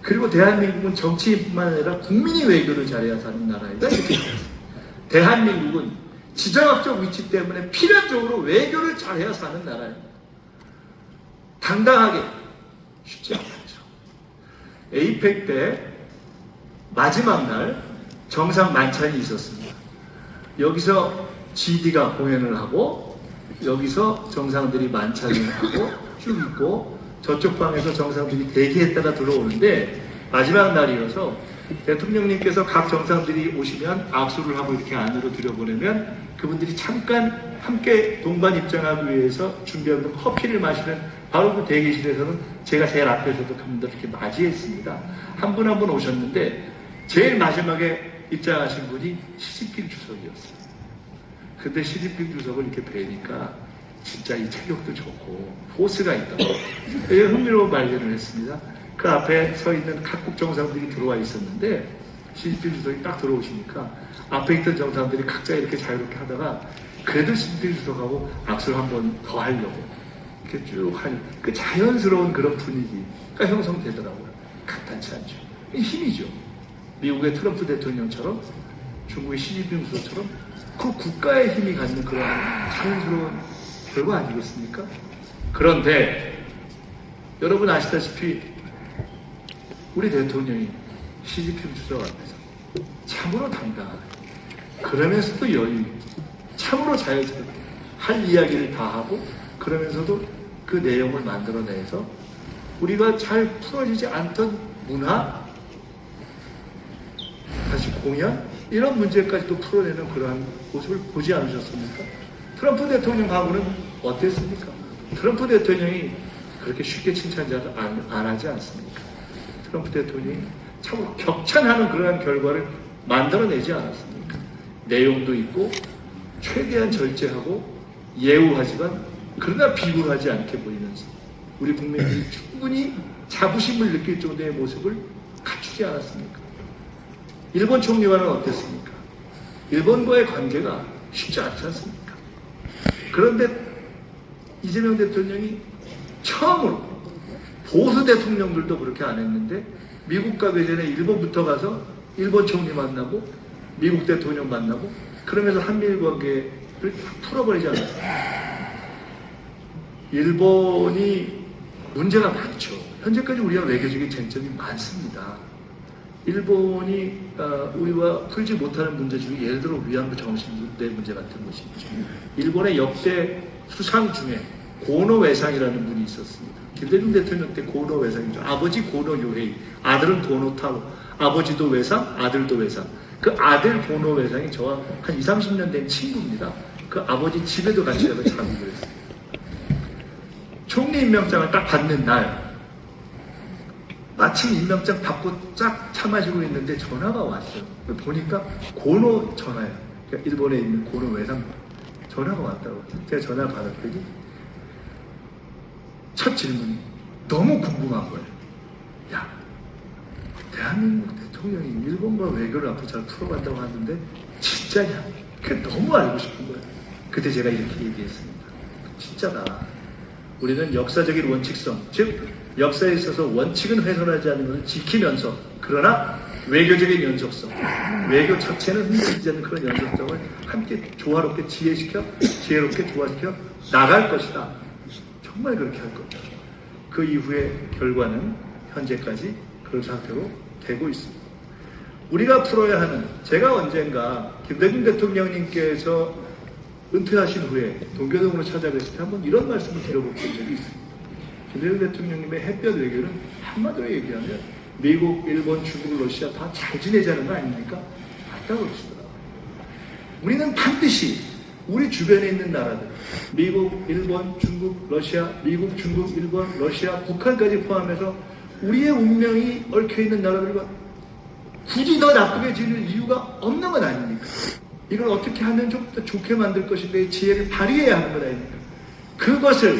그리고 대한민국은 정치인뿐만 아니라 국민이 외교를 잘해야 사는 나라이다. 이렇게 대한민국은 지정학적 위치 때문에 필연적으로 외교를 잘해야 사는 나라입니다. 당당하게 쉽지 않았죠. 에이펙 때 마지막 날 정상 만찬이 있었습니다. 여기서 GD가 공연을 하고 여기서 정상들이 만찬을 하고 쭉 있고 저쪽 방에서 정상들이 대기했다가 들어오는데 마지막 날이어서 대통령님께서 각 정상들이 오시면 악수를 하고 이렇게 안으로 들여보내면 그분들이 잠깐 함께 동반 입장하기 위해서 준비하는 커피를 마시는 바로 그 대기실에서는 제가 제일 앞에서도 그분들 이렇게 맞이했습니다. 한 분 한 분 오셨는데 제일 마지막에 입장하신 분이 시진핑 주석이었어요. 근데 시진핑 주석을 이렇게 뵈니까 진짜 이 체격도 좋고 포스가 있다고 흥미로운 발견을 했습니다. 그 앞에 서 있는 각국 정상들이 들어와 있었는데 시진핑 주석이 딱 들어오시니까 앞에 있던 정상들이 각자 이렇게 자유롭게 하다가 그래도 시진핑 주석하고 악수를 한 번 더 하려고 이렇게 쭉 하는 그 자연스러운 그런 분위기가 형성되더라고요. 간단치 않죠. 이 힘이죠. 미국의 트럼프 대통령처럼 중국의 시진핑 주석처럼 그 국가의 힘이 갖는 그런 자연스러운 결과 아니겠습니까? 그런데 여러분 아시다시피 우리 대통령이 시진핑 주석 앞에서 참으로 당당하게 그러면서도 여유 있게 참으로 자연스럽게 할 이야기를 다 하고 그러면서도 그 내용을 만들어내서 우리가 잘 풀어지지 않던 문화 다시 공연 이런 문제까지도 풀어내는 그러한 모습을 보지 않으셨습니까? 트럼프 대통령하고는 어땠습니까? 트럼프 대통령이 그렇게 쉽게 칭찬자를 안 하지 않습니까? 트럼프 대통령이 참 격찬하는 그러한 결과를 만들어내지 않았습니까? 내용도 있고 최대한 절제하고 예우하지만 그러나 비굴하지 않게 보이면서 우리 국민들이 충분히 자부심을 느낄 정도의 모습을 갖추지 않았습니까? 일본 총리와는 어땠습니까? 일본과의 관계가 쉽지 않지 않습니까? 그런데 이재명 대통령이 처음으로 보수 대통령들도 그렇게 안 했는데 미국 가기 전에 일본부터 가서 일본 총리 만나고 미국 대통령 만나고 그러면서 한미일 관계를 풀어버리지 않았습니까? 일본이 문제가 많죠. 현재까지 우리와 외교적인 쟁점이 많습니다. 일본이 우리와 풀지 못하는 문제 중에 예를 들어 위안부 정신대 문제 같은 것이 있죠. 일본의 역대 수상 중에 고노 외상이라는 분이 있었습니다. 김대중 대통령 때 고노 외상이죠. 아버지 고노 요헤이, 아들은 고노 타로, 아버지도 외상, 아들도 외상. 그 아들 고노 외상이 저와 한 20, 30년 된 친구입니다. 그 아버지 집에도 같이 가서 자고 그랬어요. 총리 임명장을 딱 받는 날 마침 임명장 받고 쫙 차 마시고 있는데 전화가 왔어요. 보니까 고노 전화예요. 그러니까 일본에 있는 고노 외상 전화가 왔다고. 제가 전화를 받았더니 첫 질문이 너무 궁금한 거예요. 야, 대한민국 대통령이 일본과 외교를 앞으로 잘 풀어간다고 하는데 진짜냐? 그게 너무 알고 싶은 거예요. 그때 제가 이렇게 얘기했습니다. 진짜다. 우리는 역사적인 원칙성, 즉 역사에 있어서 원칙은 훼손하지 않는 것을 지키면서 그러나 외교적인 연속성, 외교 자체는 흔들리지 않는 그런 연속성을 함께 조화롭게 지혜롭게 조화시켜 나갈 것이다. 정말 그렇게 할 겁니다. 그 이후의 결과는 현재까지 그런 상태로 되고 있습니다. 우리가 풀어야 하는, 제가 언젠가 김대중 대통령님께서 은퇴하신 후에 동교동으로 찾아뵀을 때 한번 이런 말씀을 드려본 적이 있습니다. 김대중 대통령님의 햇볕 외교는 한마디로 얘기하면 미국, 일본, 중국, 러시아 다 잘 지내자는 거 아닙니까? 맞다고 그러시더라고요. 우리는 반드시 우리 주변에 있는 나라들, 미국, 일본, 중국, 러시아, 미국, 중국, 일본, 러시아, 북한까지 포함해서 우리의 운명이 얽혀있는 나라들과 굳이 더 나쁘게 지낼 이유가 없는 건 아닙니까? 이걸 어떻게 하면 좀 더 좋게 만들 것인가의 지혜를 발휘해야 하는 것 아닙니까? 그것을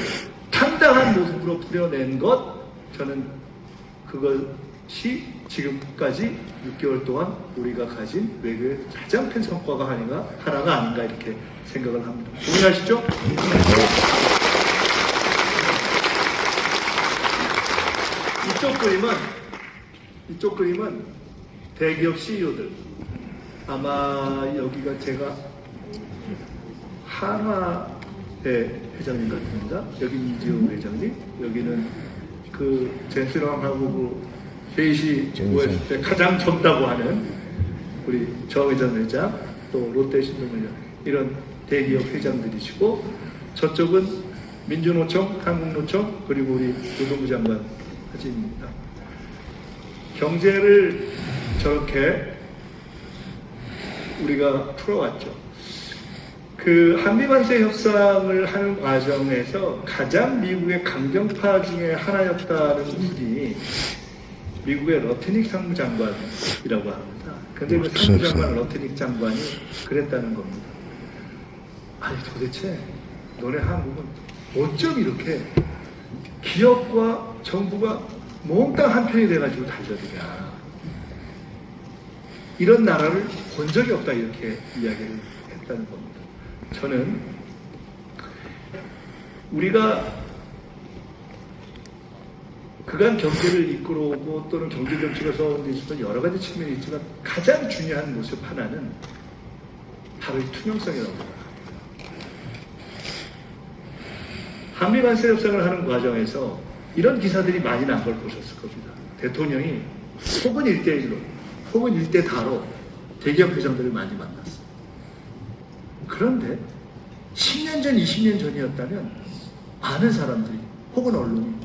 당당한 모습으로 풀어낸 것, 저는 그것이 지금까지 6개월 동안 우리가 가진 외교의 가장 큰 성과가 하나가 아닌가 이렇게 생각을 합니다. 동의하시죠? 이쪽 그림은 대기업 CEO들. 아마 여기가 제가 한화의 회장님 같습니다. 여기는 이재용 회장님, 여기는 그 젠스랑하고 그 셋이 모였을 때 가장 젊다고 하는 우리 정의전 회장, 또 롯데신문회장 이런 대기업 회장들이시고 저쪽은 민주노총, 한국노총 그리고 우리 노동부 장관 사진입니다. 경제를 저렇게 우리가 풀어왔죠. 그 한미관세 협상을 하는 과정에서 가장 미국의 강경파 중에 하나였다는 분이 미국의 러트닉 상무장관이라고 합니다. 근데 그 상무장관 러트닉 장관이 그랬다는 겁니다. 아니 도대체 너네 한국은 어쩜 이렇게 기업과 정부가 몽땅 한편이 돼가지고 달려드냐. 이런 나라를 본 적이 없다 이렇게 이야기를 했다는 겁니다. 저는 우리가 그간 경제를 이끌어오고 또는 경제 정치가 서온 데 있어서 여러 가지 측면이 있지만 가장 중요한 모습 하나는 바로 이 투명성이라고 생각합니다. 한미 관세 협상을 하는 과정에서 이런 기사들이 많이 난 걸 보셨을 겁니다. 대통령이 혹은 1대1로 혹은 1대4로 대기업 회장들을 많이 만났어요. 그런데 10년 전, 20년 전이었다면 많은 사람들이 혹은 언론이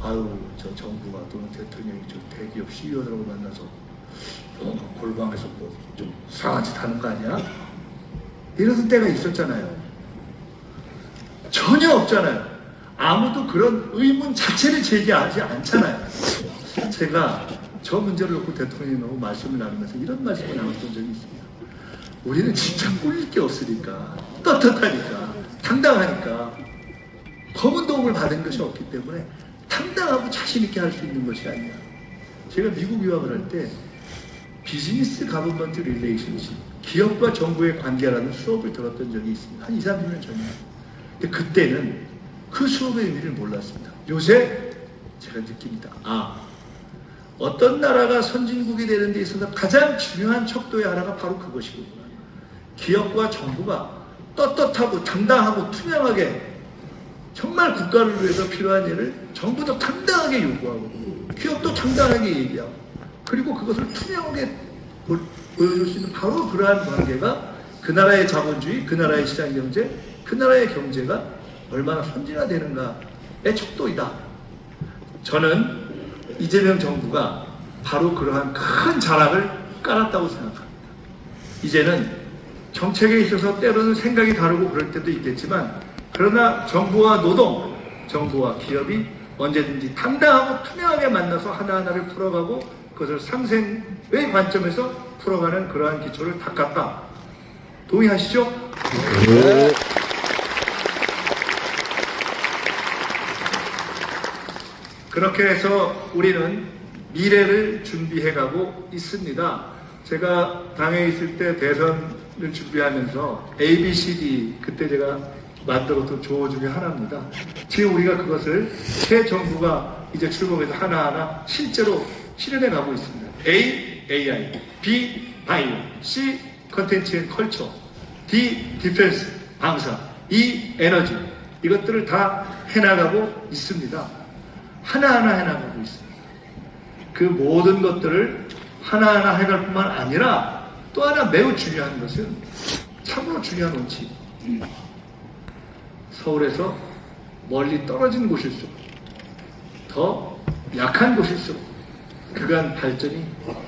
아유 저 정부가 또는 대통령이 저 대기업 CEO들하고 만나서 골방에서 뭐 좀 이상한 짓 하는 거 아니야? 이러던 때가 있었잖아요. 전혀 없잖아요. 아무도 그런 의문 자체를 제기하지 않잖아요. 제가 저 문제를 놓고 대통령이 너무 말씀을 나누면서 이런 말씀을 나눴던 적이 있습니다. 우리는 진짜 꿀릴 게 없으니까, 떳떳하니까, 당당하니까, 검은 도움을 받은 것이 없기 때문에 당당하고 자신있게 할 수 있는 것이 아니야. 제가 미국 유학을 할 때 비즈니스 가버먼트 릴레이션십, 기업과 정부의 관계라는 수업을 들었던 적이 있습니다. 한 2, 30년 전이에요. 근데 그때는 그 수업의 의미를 몰랐습니다. 요새 제가 느낍니다. 어떤 나라가 선진국이 되는 데 있어서 가장 중요한 척도의 하나가 바로 그것이구나. 기업과 정부가 떳떳하고 당당하고 투명하게 정말 국가를 위해서 필요한 일을 정부도 당당하게 요구하고 기업도 당당하게 얘기하고 그리고 그것을 투명하게 보여줄 수 있는 바로 그러한 관계가 그 나라의 자본주의, 그 나라의 시장경제, 그 나라의 경제가 얼마나 선진화되는가의 척도이다. 저는 이재명 정부가 바로 그러한 큰 자락을 깔았다고 생각합니다. 이제는 정책에 있어서 때로는 생각이 다르고 그럴 때도 있겠지만 그러나 정부와 노동, 정부와 기업이 언제든지 당당하고 투명하게 만나서 하나하나를 풀어가고 그것을 상생의 관점에서 풀어가는 그러한 기초를 닦았다. 동의하시죠? 네. 그렇게 해서 우리는 미래를 준비해가고 있습니다. 제가 당에 있을 때 대선을 준비하면서 ABCD 그때 제가 만들었던 조어 중에 하나입니다. 지금 우리가 그것을 새 정부가 이제 출범해서 하나하나 실제로 실현해 가고 있습니다. A, AI, B, 바이오, C, 컨텐츠 앤 컬처, D, 디펜스, 방사, E, 에너지 이것들을 다 해나가고 있습니다. 하나하나 해나가고 있습니다. 그 모든 것들을 하나하나 해갈 뿐만 아니라 또 하나 매우 중요한 것은 참으로 중요한 원칙. 서울에서 멀리 떨어진 곳일수록 더 약한 곳일수록 그간 발전이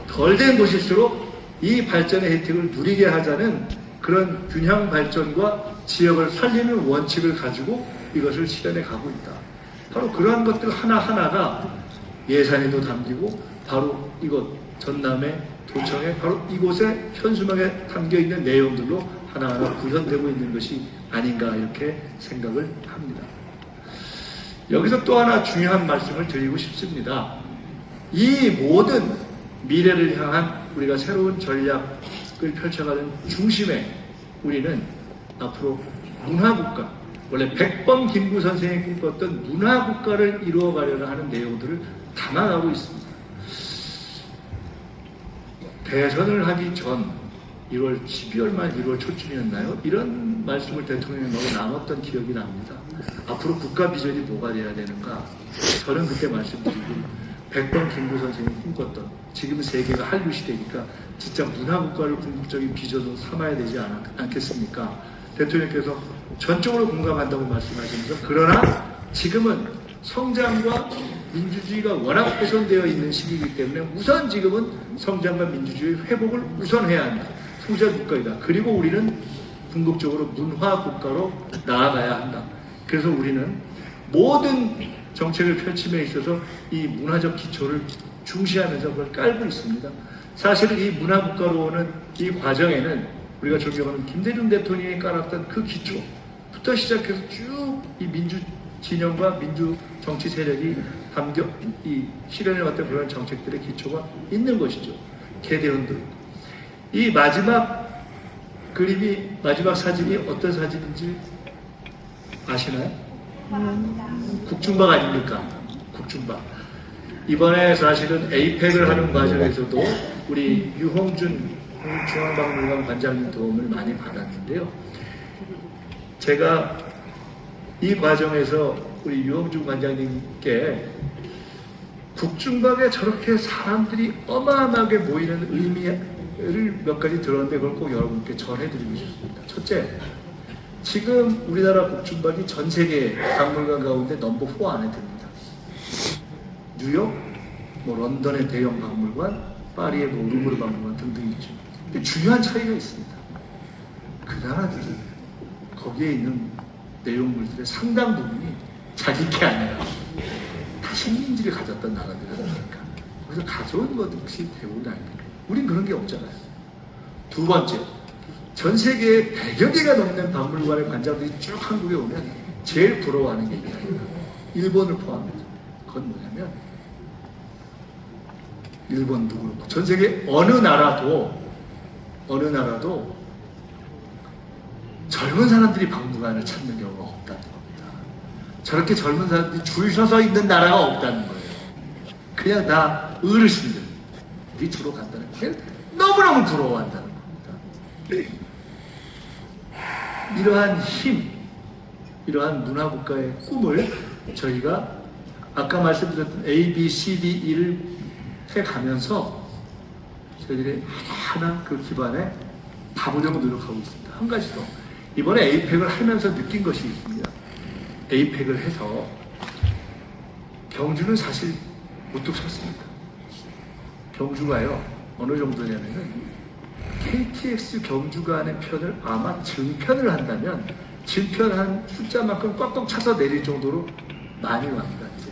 덜 된 곳일수록 이 발전의 혜택을 누리게 하자는 그런 균형 발전과 지역을 살리는 원칙을 가지고 이것을 실현해 가고 있다. 바로 그러한 것들 하나하나가 예산에도 담기고 바로 이곳 전남의 도청에 바로 이곳에 현수막에 담겨있는 내용들로 하나하나 구현되고 있는 것이 아닌가 이렇게 생각을 합니다. 여기서 또 하나 중요한 말씀을 드리고 싶습니다. 이 모든 미래를 향한 우리가 새로운 전략을 펼쳐가는 중심에 우리는 앞으로 문화국가, 원래 백범 김구 선생이 꿈꿨던 문화국가를 이루어가려는 하는 내용들을 담아가고 있습니다. 대선을 하기 전 12월 말 1월 초쯤이었나요? 이런 말씀을 대통령님하고 나눴던 기억이 납니다. 앞으로 국가 비전이 뭐가 돼야 되는가? 저는 그때 말씀드리고 백범 김구 선생이 꿈꿨던 지금 세계가 한류 시대니까 진짜 문화국가를 궁극적인 비전으로 삼아야 되지 않겠습니까? 대통령께서 전적으로 공감한다고 말씀하시면서 그러나 지금은 성장과 민주주의가 워낙 훼손되어 있는 시기이기 때문에 우선 지금은 성장과 민주주의 회복을 우선해야 한다. 후자 국가이다. 그리고 우리는 궁극적으로 문화 국가로 나아가야 한다. 그래서 우리는 모든 정책을 펼침에 있어서 이 문화적 기초를 중시하면서 그걸 깔고 있습니다. 사실은 이 문화 국가로 오는 이 과정에는 우리가 존경하는 김대중 대통령이 깔았던 그 기초부터 시작해서 쭉 이 민주 진영과 민주 정치 세력이 담겨 이 실현해왔던 그런 정책들의 기초가 있는 것이죠. 개대운동, 이 마지막 그림이, 마지막 사진이 어떤 사진인지 아시나요? 국중박 아닙니까? 국중박. 이번에 사실은 에이펙을 하는 과정에서도 우리 유홍준 중앙박물관 관장님 도움을 많이 받았는데요. 제가 이 과정에서 우리 유홍준 관장님께 국중박에 저렇게 사람들이 어마어마하게 모이는 의미를 몇 가지 들었는데 그걸 꼭 여러분께 전해드리고 싶습니다. 첫째, 지금 우리나라 국중박이 전 세계 박물관 가운데 넘버 4 안에 듭니다. 뉴욕, 런던의 대형 박물관, 파리의 루브르 박물관 등등 있죠. 근데 중요한 차이가 있습니다. 그 나라들이 거기에 있는 내용물들의 상당 부분이 자기 게 아니라 다 식민지를 가졌던 나라들이니까 그래서 가져온 것이 대부분 아닙니까? 우린 그런 게 없잖아요. 두 번째, 전 세계에 100여 개가 넘는 박물관의 관장들이 쭉 한국에 오면 제일 부러워하는 게 있다. 일본을 포함해서. 그건 뭐냐면 일본도 그렇고 전 세계 어느 나라도 젊은 사람들이 박물관을 찾는 경우가 없다는 겁니다. 저렇게 젊은 사람들이 줄 서서 있는 나라가 없다는 거예요. 그냥 다 어르신들이 주로 간다는 거예요. 너무너무 부러워한다는 겁니다. 이러한 힘, 이러한 문화국가의 꿈을 저희가 아까 말씀드렸던 A, B, C, D, E를 해가면서 저희들이 하나 그 기반에 가보려고 노력하고 있습니다. 한 가지 더. 이번에 에이펙을 하면서 느낀 것이 있습니다. 에이펙을 해서 경주는 사실 우뚝 섰습니다. 경주가요, 어느 정도냐면은 KTX 경주간의 편을 아마 증편을 한다면 증편한 숫자만큼 꽉꽉 차서 내릴 정도로 많이 갑니다. 이제.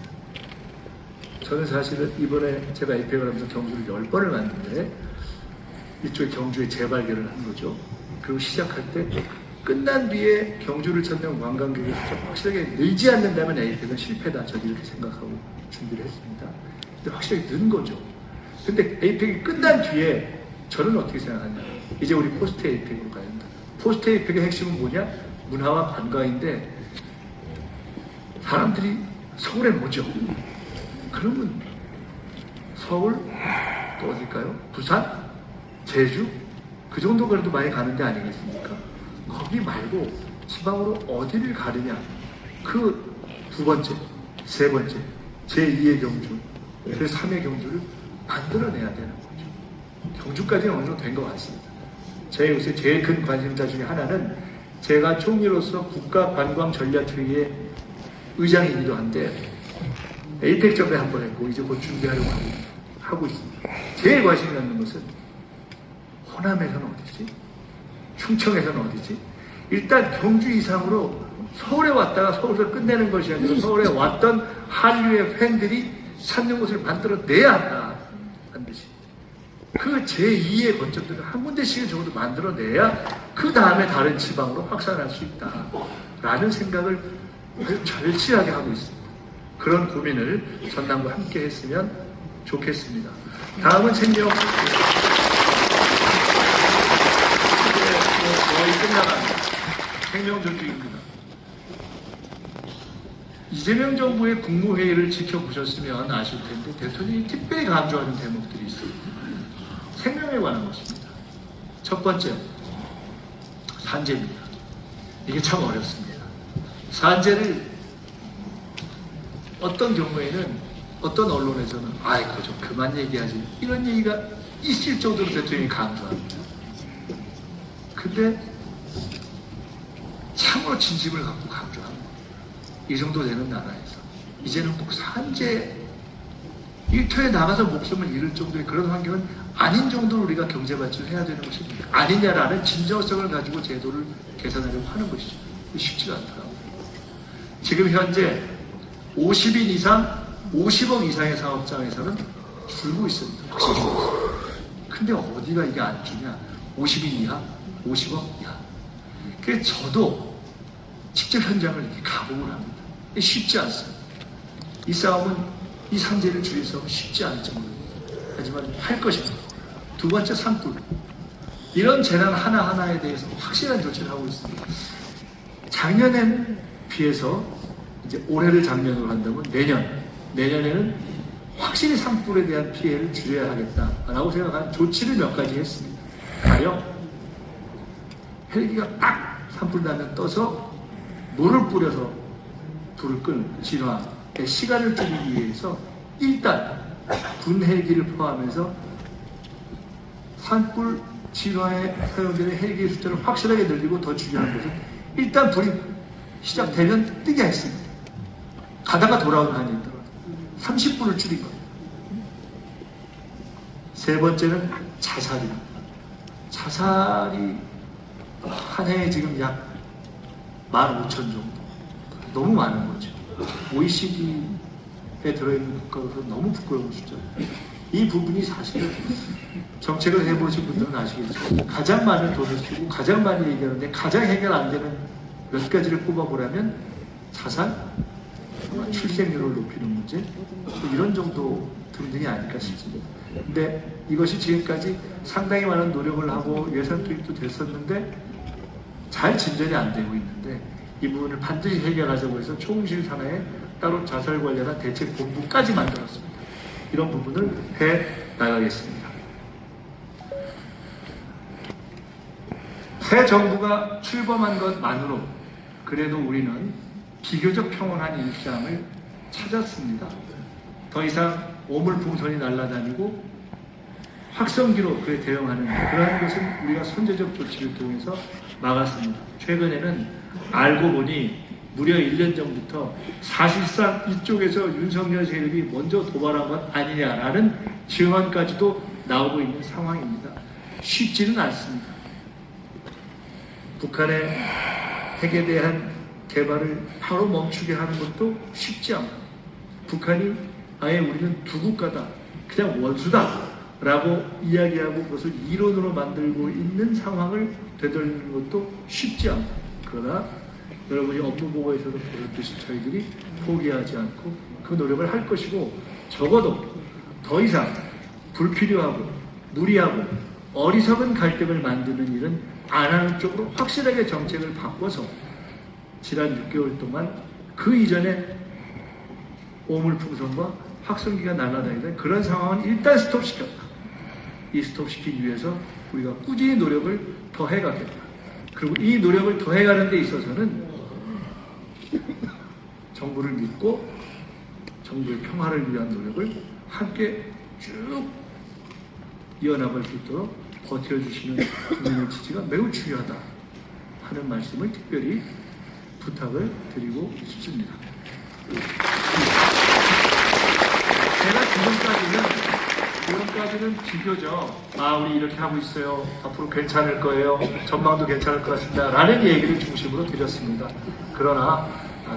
저는 사실은 이번에 제가 에이펙을 하면서 경주를 10번을 갔는데 이쪽에 경주에 재발견을 한 거죠. 그리고 시작할 때 끝난 뒤에 경주를 찾는 관광객이 확실하게 늘지 않는다면 에이펙은 실패다. 저는 이렇게 생각하고 준비를 했습니다. 근데 확실하게 는 거죠. 근데 에이펙이 끝난 뒤에 저는 어떻게 생각하냐. 이제 우리 포스트 에이펙으로 가야 한다. 포스트 에이펙의 핵심은 뭐냐? 문화와 관광인데 사람들이 서울에 뭐죠? 그러면 서울, 또 어딜까요? 부산? 제주? 그 정도 그래도 많이 가는 데 아니겠습니까? 거기 말고 지방으로 어디를 가느냐? 그 두 번째, 세 번째, 제2의 경주, 제3의 경주를 만들어내야 되는 거죠. 경주까지는 어느 정도 된 것 같습니다. 제 요새 제일 큰 관심사 중에 하나는 제가 총리로서 국가관광전략회의의 의장이기도 한데 에이펙 전에 한 번 했고 이제 곧 준비하려고 하고 있습니다. 제일 관심이 갖는 것은 호남에서는 어디지? 충청에서는 어디지? 일단 경주 이상으로 서울에 왔다가 서울에서 끝내는 것이 아니라 서울에 왔던 한류의 팬들이 찾는 곳을 만들어내야 한다. 반드시. 그 제2의 거점들을 한 군데씩은 적어도 만들어내야 그 다음에 다른 지방으로 확산할 수 있다. 라는 생각을 아주 절실하게 하고 있습니다. 그런 고민을 전남과 함께 했으면 좋겠습니다. 다음은 생명. 거의 끝나갑니다. 생명전주입니다. 이재명 정부의 국무회의를 지켜보셨으면 아실 텐데 대통령이 특별히 강조하는 대목들이 있습니다. 생명에 관한 것입니다. 첫 번째, 산재입니다. 이게 참 어렵습니다. 산재를 어떤 경우에는 어떤 언론에서는 아이고 좀 그만 얘기하지 이런 얘기가 있을 정도로 대통령이 강조합니다. 근데 참으로 진심을 갖고 강조합니다. 이 정도 되는 나라에서 이제는 꼭 산재 일터에 나가서 목숨을 잃을 정도의 그런 환경은 아닌 정도로 우리가 경제 발전을 해야 되는 것이 아니냐라는 진정성을 가지고 제도를 개선하려고 하는 것이죠. 쉽지가 않더라고요. 지금 현재 50인 이상, 50억 이상의 사업장에서는 줄고 있습니다. 확실히 줄고 있습니다. 근데 어디가 이게 안 주냐? 50인 이하, 50억 이하. 그래서 저도 직접 현장을 이렇게 가보고 합니다. 쉽지 않습니다. 이 싸움은, 이 산재를 줄일 싸움은 쉽지 않을 정도입니다. 하지만 할 것입니다. 두 번째, 산불. 이런 재난 하나하나에 대해서 확실한 조치를 하고 있습니다. 작년엔 비해서 이제 올해를 작년으로 한다면 내년에는 확실히 산불에 대한 피해를 줄여야 하겠다라고 생각한 조치를 몇 가지 했습니다. 가령 헬기가 딱 산불 나면 떠서 물을 뿌려서 불을 끄는 진화의 시간을 줄이기 위해서 일단 군 헬기를 포함해서 산불 진화에 사용되는 헬기의 숫자를 확실하게 늘리고 더 중요한 것은 일단 불이 시작되면 뜨게 했습니다. 가다가 돌아오는 한이 있더라도 30분을 줄인 겁니다. 세 번째는 자살입니다. 자살이 한 해에 지금 약 15,000 정도. 너무 많은 거죠. OECD에 들어있는 국가로서 너무 부끄러운 숫자예요. 이 부분이 사실은 정책을 해보신 분들은 아시겠지만 가장 많은 돈을 쓰고 가장 많이 얘기하는데 가장 해결 안 되는 몇 가지를 꼽아보라면 자살, 출생률을 높이는 문제, 이런 정도 등등이 아닐까 싶습니다. 근데 이것이 지금까지 상당히 많은 노력을 하고 예산 투입도 됐었는데 잘 진전이 안 되고 있는데 이 부분을 반드시 해결하자고 해서 총실 산하에 따로 자살 관련한 대책 본부까지 만들었습니다. 이런 부분을 해 나가겠습니다. 새 정부가 출범한 것만으로 그래도 우리는 비교적 평온한 일상을 찾았습니다. 더 이상 오물풍선이 날아다니고 확성기로 그에 대응하는 그러한 것은 우리가 선제적 조치를 통해서 막았습니다. 최근에는 알고 보니 무려 1년 전부터 사실상 이쪽에서 윤석열 세력이 먼저 도발한 것 아니냐라는 증언까지도 나오고 있는 상황입니다. 쉽지는 않습니다. 북한의 핵에 대한 개발을 바로 멈추게 하는 것도 쉽지 않고 북한이 아예 우리는 두 국가다, 그냥 원수다 라고 이야기하고 그것을 이론으로 만들고 있는 상황을 되돌리는 것도 쉽지 않고 그러나 여러분이 업무보고에서도 보셨듯이 저희들이 포기하지 않고 그 노력을 할 것이고 적어도 더 이상 불필요하고 무리하고 어리석은 갈등을 만드는 일은 안 하는 쪽으로 확실하게 정책을 바꿔서 지난 6개월 동안 그 이전에 오물풍선과 확성기가 날아다니던 그런 상황은 일단 스톱시켰다. 이 스톱시키기 위해서 우리가 꾸준히 노력을 더 해가겠다. 그리고 이 노력을 더 해가는 데 있어서는 정부를 믿고 정부의 평화를 위한 노력을 함께 쭉 이어나갈 수 있도록 버텨주시는 국민의 지지가 매우 중요하다 하는 말씀을 특별히 부탁을 드리고 싶습니다. 제가 지금까지는 비교적 우리 이렇게 하고 있어요. 앞으로 괜찮을 거예요. 전망도 괜찮을 것 같습니다. 라는 얘기를 중심으로 드렸습니다. 그러나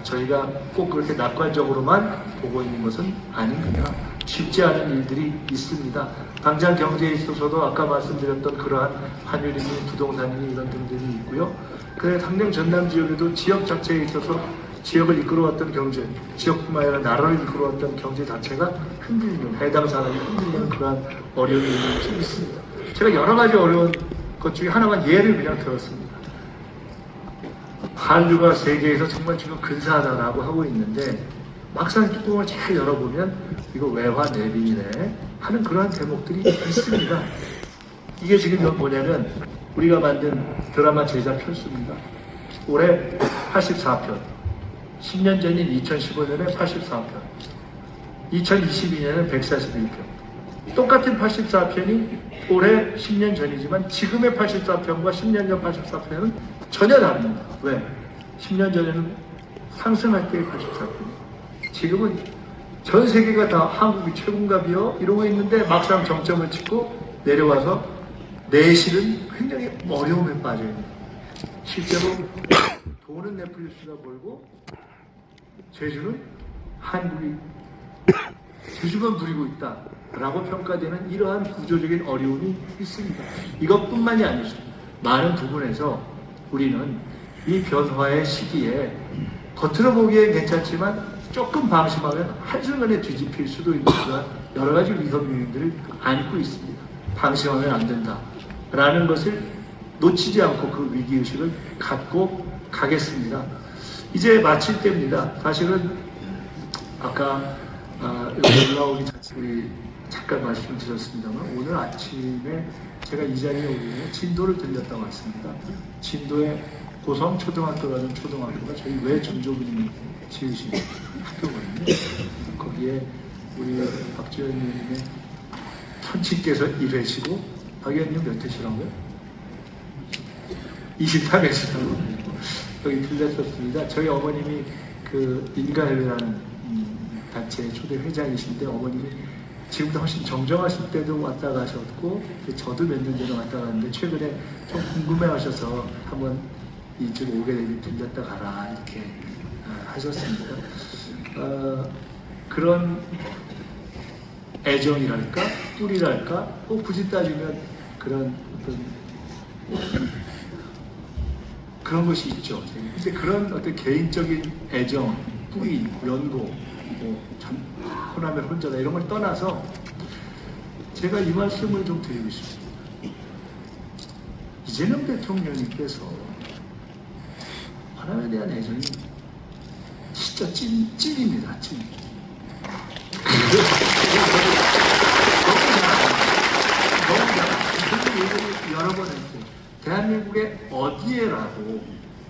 저희가 꼭 그렇게 낙관적으로만 보고 있는 것은 아닙니다. 쉽지 않은 일들이 있습니다. 당장 경제에 있어서도 아까 말씀드렸던 그러한 환율이니 부동산이니 이런 등등이 있고요. 그래 당장 전남 지역에도 지역 자체에 있어서 지역을 이끌어왔던 경제, 지역뿐만 아니라 나라를 이끌어왔던 경제 자체가 흔들리는, 해당 사람이 흔들리는 그러한 어려움이 있습니다. 제가 여러 가지 어려운 것 중에 하나만 예를 그냥 들었습니다. 한류가 세계에서 정말 지금 근사하다라고 하고 있는데 막상 뚜껑을 잘 열어보면 이거 외화 내빈이네 하는 그러한 대목들이 있습니다. 이게 지금 뭐냐면 우리가 만든 드라마 제작 편수입니다. 올해 84편, 10년 전인 2015년에 84편, 2022년에 141편. 똑같은 84편이 올해 10년 전이지만 지금의 84편과 10년 전 84편은 전혀 다릅니다. 왜? 10년 전에는 상승할 때의 84편. 지금은 전 세계가 다 한국이 최고인가비요? 이러고 있는데 막상 정점을 찍고 내려와서 내실은 굉장히 어려움에 빠져있는. 실제로 돈은 넷플릭스가 벌고 제주는 한국이 제주만 부리고 있다라고 평가되는 이러한 구조적인 어려움이 있습니다. 이것뿐만이 아니죠. 많은 부분에서 우리는 이 변화의 시기에 겉으로 보기엔 괜찮지만 조금 방심하면 한순간에 뒤집힐 수도 있는 그런 여러 가지 위험 요인들을 안고 있습니다. 방심하면 안 된다 라는 것을 놓치지 않고 그 위기의식을 갖고 가겠습니다. 이제 마칠 때입니다. 사실은 아까 여기 올라오기 전에 우리 잠깐 말씀드렸습니다만 오늘 아침에 제가 이 자리에 오기 진도를 들렸다 왔습니다. 진도에 고성초등학교라는 초등학교가 저희 외 전조부님이 지으신 학교거든요. 거기에 우리 박지원 의원님의 천친께서 1회시고 박 의원님 몇 회시라고요? 23회시라고 여기 들렸었습니다. 저희 어머님이 그 인가협회라는 단체 초대 회장이신데 어머님이 지금도 훨씬 정정하실 때도 왔다 가셨고 저도 몇 년 전에 왔다 갔는데 최근에 좀 궁금해하셔서 한번 이쪽 오게 되면 들렸다 가라 이렇게 하셨습니다. 그런 애정이랄까 뿌리랄까 굳이 따지면 그런 그런 것이 있죠. 근데 그런 어떤 개인적인 애정, 뿌리, 연고, 호남의 혼자다 이런 걸 떠나서 제가 이 말씀을 좀 드리고 싶습니다. 이재명 대통령님께서 호남에 대한 애정이 진짜 찐입니다. 찐. 너무 얘기를 여러 번 했어요. 대한민국의 어디에라도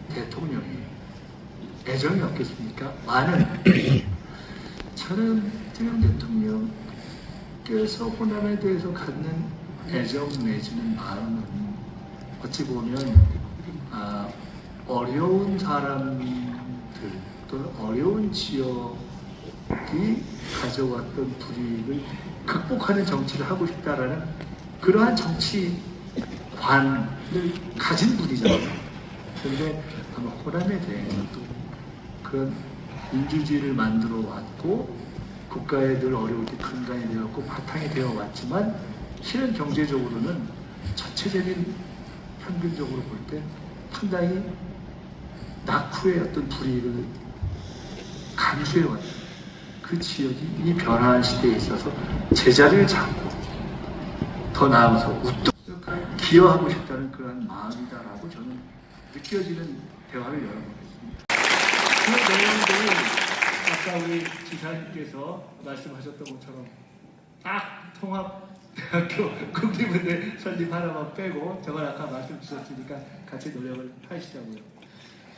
대통령이 애정이 없겠습니까? 많은. 저는 이재명 대통령께서 호남에 대해서 갖는 애정 내지는 마음은 어찌 보면 어려운 사람들 또는 어려운 지역이 가져왔던 불이익을 극복하는 정치를 하고 싶다라는 그러한 정치관을 가진 분이잖아요. 그런데 아마 호남에 대해서 또 그런 민주주의를 만들어 왔고 국가에 늘 어려울 때 근간이 되었고 바탕이 되어 왔지만 실은 경제적으로는 전체적인 평균적으로 볼 때 상당히 낙후의 어떤 불이익을 감수해 왔다. 그 지역이 이 변화한 시대에 있어서 제자리를 잡고 더 나아가서 우뚝 기여하고 싶다는 그런 마음이다라고 저는 느껴지는 대화를 열어보겠습니다. 그 내용들이 아까 우리 지사님께서 말씀하셨던 것처럼 딱 통합대학교 국립은행 설립 하나만 빼고 저걸 아까 말씀 주셨으니까 같이 노력을 하시자고요.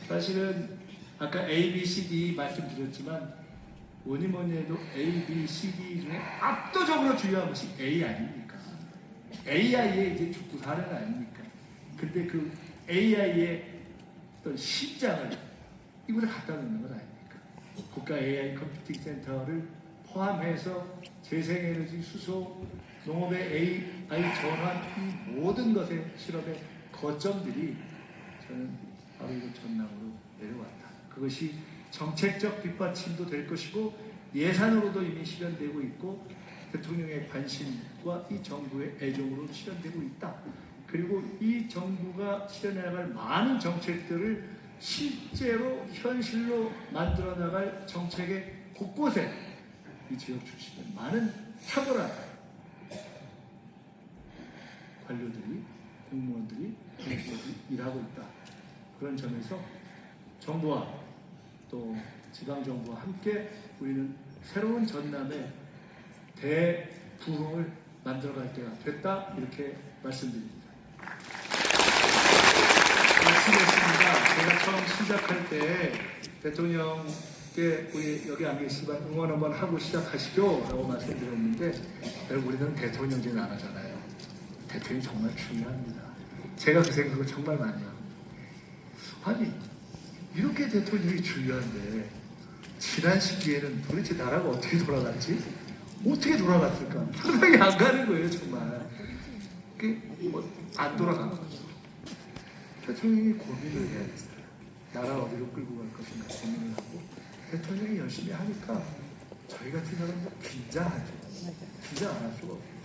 사실은 아까 A, B, C, D 말씀드렸지만 뭐니 해도 A, B, C, D 중에 압도적으로 중요한 것이 A 아닙니까? AI의 이제 죽고 사는 아닙니까? 근데 그 AI의 어떤 심장을 이곳에 갖다 놓는 건 아닙니까? 국가 AI 컴퓨팅 센터를 포함해서 재생에너지 수소, 농업의 AI 전환 이 모든 것의 실험의 거점들이 저는 바로 이곳 전남으로 내려왔다. 그것이 정책적 뒷받침도 될 것이고 예산으로도 이미 실현되고 있고 대통령의 관심과 이 정부의 애정으로 실현되고 있다. 그리고 이 정부가 실현해나갈 많은 정책들을 실제로 현실로 만들어 나갈 정책의 곳곳에 이 지역 출신의 많은 탁월한 관료들이 공무원들이 일하고 있다. 그런 점에서 정부와 또 지방정부와 함께 우리는 새로운 전남의 대부흥을 만들어갈 때가 됐다. 이렇게 말씀드립니다. 말씀했습니다. 제가 처음 시작할 때 대통령께 우리 여기 안 계시지만 응원 한번 하고 시작하시죠 라고 말씀드렸는데 우리는 대통령제는 안 하잖아요. 대통령이 정말 중요합니다. 제가 그 생각을 정말 많이 합니다. 아니 이렇게 대통령이 중요한데 지난 시기에는 도대체 나라가 어떻게 돌아갔지? 어떻게 돌아갔을까? 상상이 안 가는 거예요 정말. 안 돌아간 거죠. 대통령이 고민을 해야 돼요. 나라 어디로 끌고 갈 것인가 고민을 하고 대통령이 열심히 하니까 저희 같은 사람도 긴장하죠. 긴장 안 할 수가 없어요.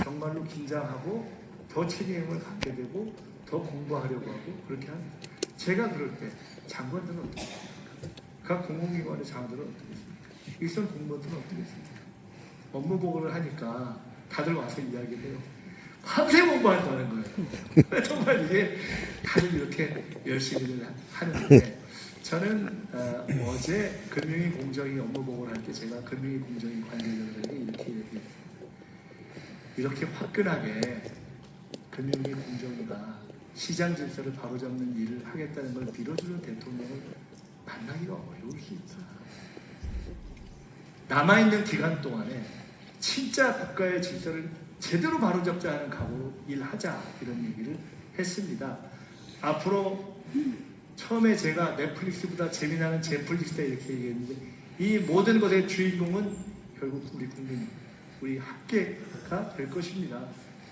정말로 긴장하고 더 책임을 갖게 되고 더 공부하려고 하고 그렇게 합니다. 제가 그럴 때 장관들은 어떻게 했습니까? 각 공공기관의 장관들은 어떻게 했습니까? 일선 공무원들은 어떻게 했습니까? 업무 보고를 하니까 다들 와서 이야기를 해요. 밤새 공부한다는 거예요. 정말 이게 다들 이렇게 열심히 하는데 저는 어제 금융위 공정위 업무 보고를 할 때 제가 금융위 공정위 관계자들에게 이렇게 얘기했습니다. 이렇게 화끈하게 금융위 공정위가 시장 질서를 바로잡는 일을 하겠다는 걸 밀어주는 대통령을 만나기가 어려울 수 있다. 남아있는 기간 동안에 진짜 국가의 질서를 제대로 바로잡자 하는 각오로 일하자 이런 얘기를 했습니다. 앞으로 처음에 제가 넷플릭스보다 재미나는 넷플릭스다 이렇게 얘기했는데 이 모든 것의 주인공은 결국 우리 국민, 우리 학계가 될 것입니다.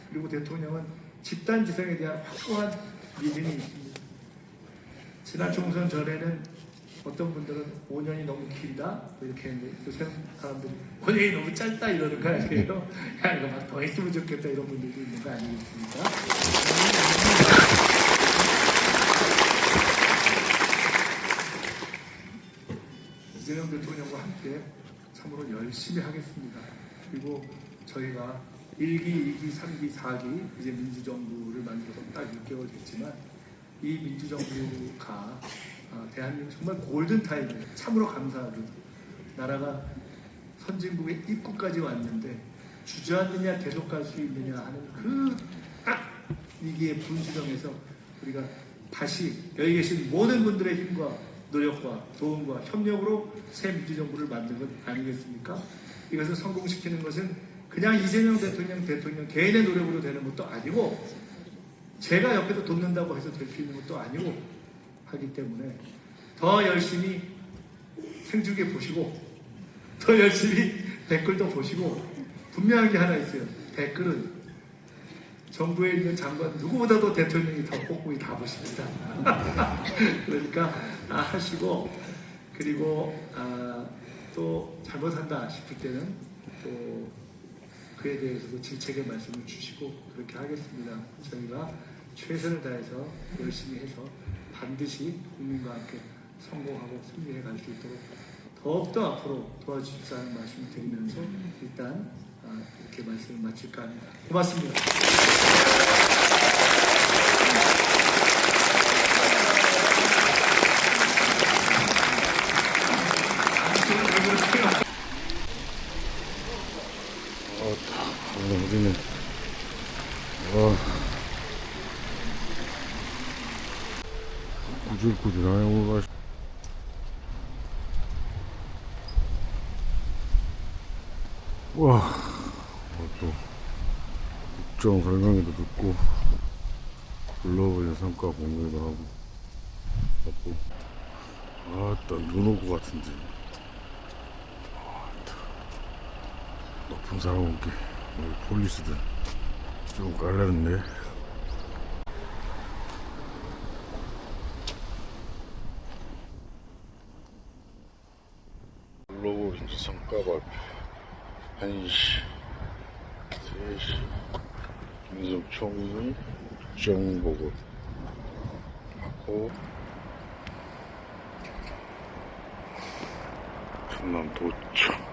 그리고 대통령은 집단지성에 대한 확고한 믿음이 있습니다. 지난 총선 전에는 어떤 분들은 5년이 너무 길다 이렇게 했는데 요새 사람들이 5년이 너무 짧다 이러는 거 아니에요? 야 이거 막 더 했으면 좋겠다 이런 분들도 있는 거 아니겠습니까? 이재명 대통령과 함께 참으로 열심히 하겠습니다. 그리고 저희가 1기, 2기, 3기, 4기 이제 민주정부를 만들어서 딱 6개월 됐지만 이 민주정부가 대한민국 정말 골든타임이에요. 참으로 감사하게도 나라가 선진국의 입구까지 왔는데 주저앉느냐 계속 갈 수 있느냐 하는 그 딱 위기의 분수령에서 우리가 다시 여기 계신 모든 분들의 힘과 노력과 도움과 협력으로 새 민주정부를 만든 것 아니겠습니까? 이것을 성공시키는 것은 그냥 이재명 대통령 개인의 노력으로 되는 것도 아니고 제가 옆에서 돕는다고 해서 될 수 있는 것도 아니고 하기 때문에 더 열심히 생중계 보시고 더 열심히 댓글도 보시고 분명한 게 하나 있어요. 댓글은 정부에 있는 장관 누구보다도 대통령이 더 꼼꼼히 다 보십니다. 그러니까 하시고 그리고 또 잘못한다 싶을 때는 또 그에 대해서도 질책의 말씀을 주시고 그렇게 하겠습니다. 저희가 최선을 다해서 열심히 해서 반드시 국민과 함께 성공하고 승리해 갈 수 있도록 더욱더 앞으로 도와주십사는 말씀을 드리면서 일단 이렇게 말씀을 마칠까 합니다. 고맙습니다. 우리는 구질구질하네 오늘. 와, 또 국정 설명회도 듣고 글로벌 성과 공유도 하고 아따 눈 올 것 같은데. 높은 사람 올게. 우리 폴리스들 좀 깔라는데. 글로벌 성과 발표 1시 3시 민속총리 국정보고 하고 전남도청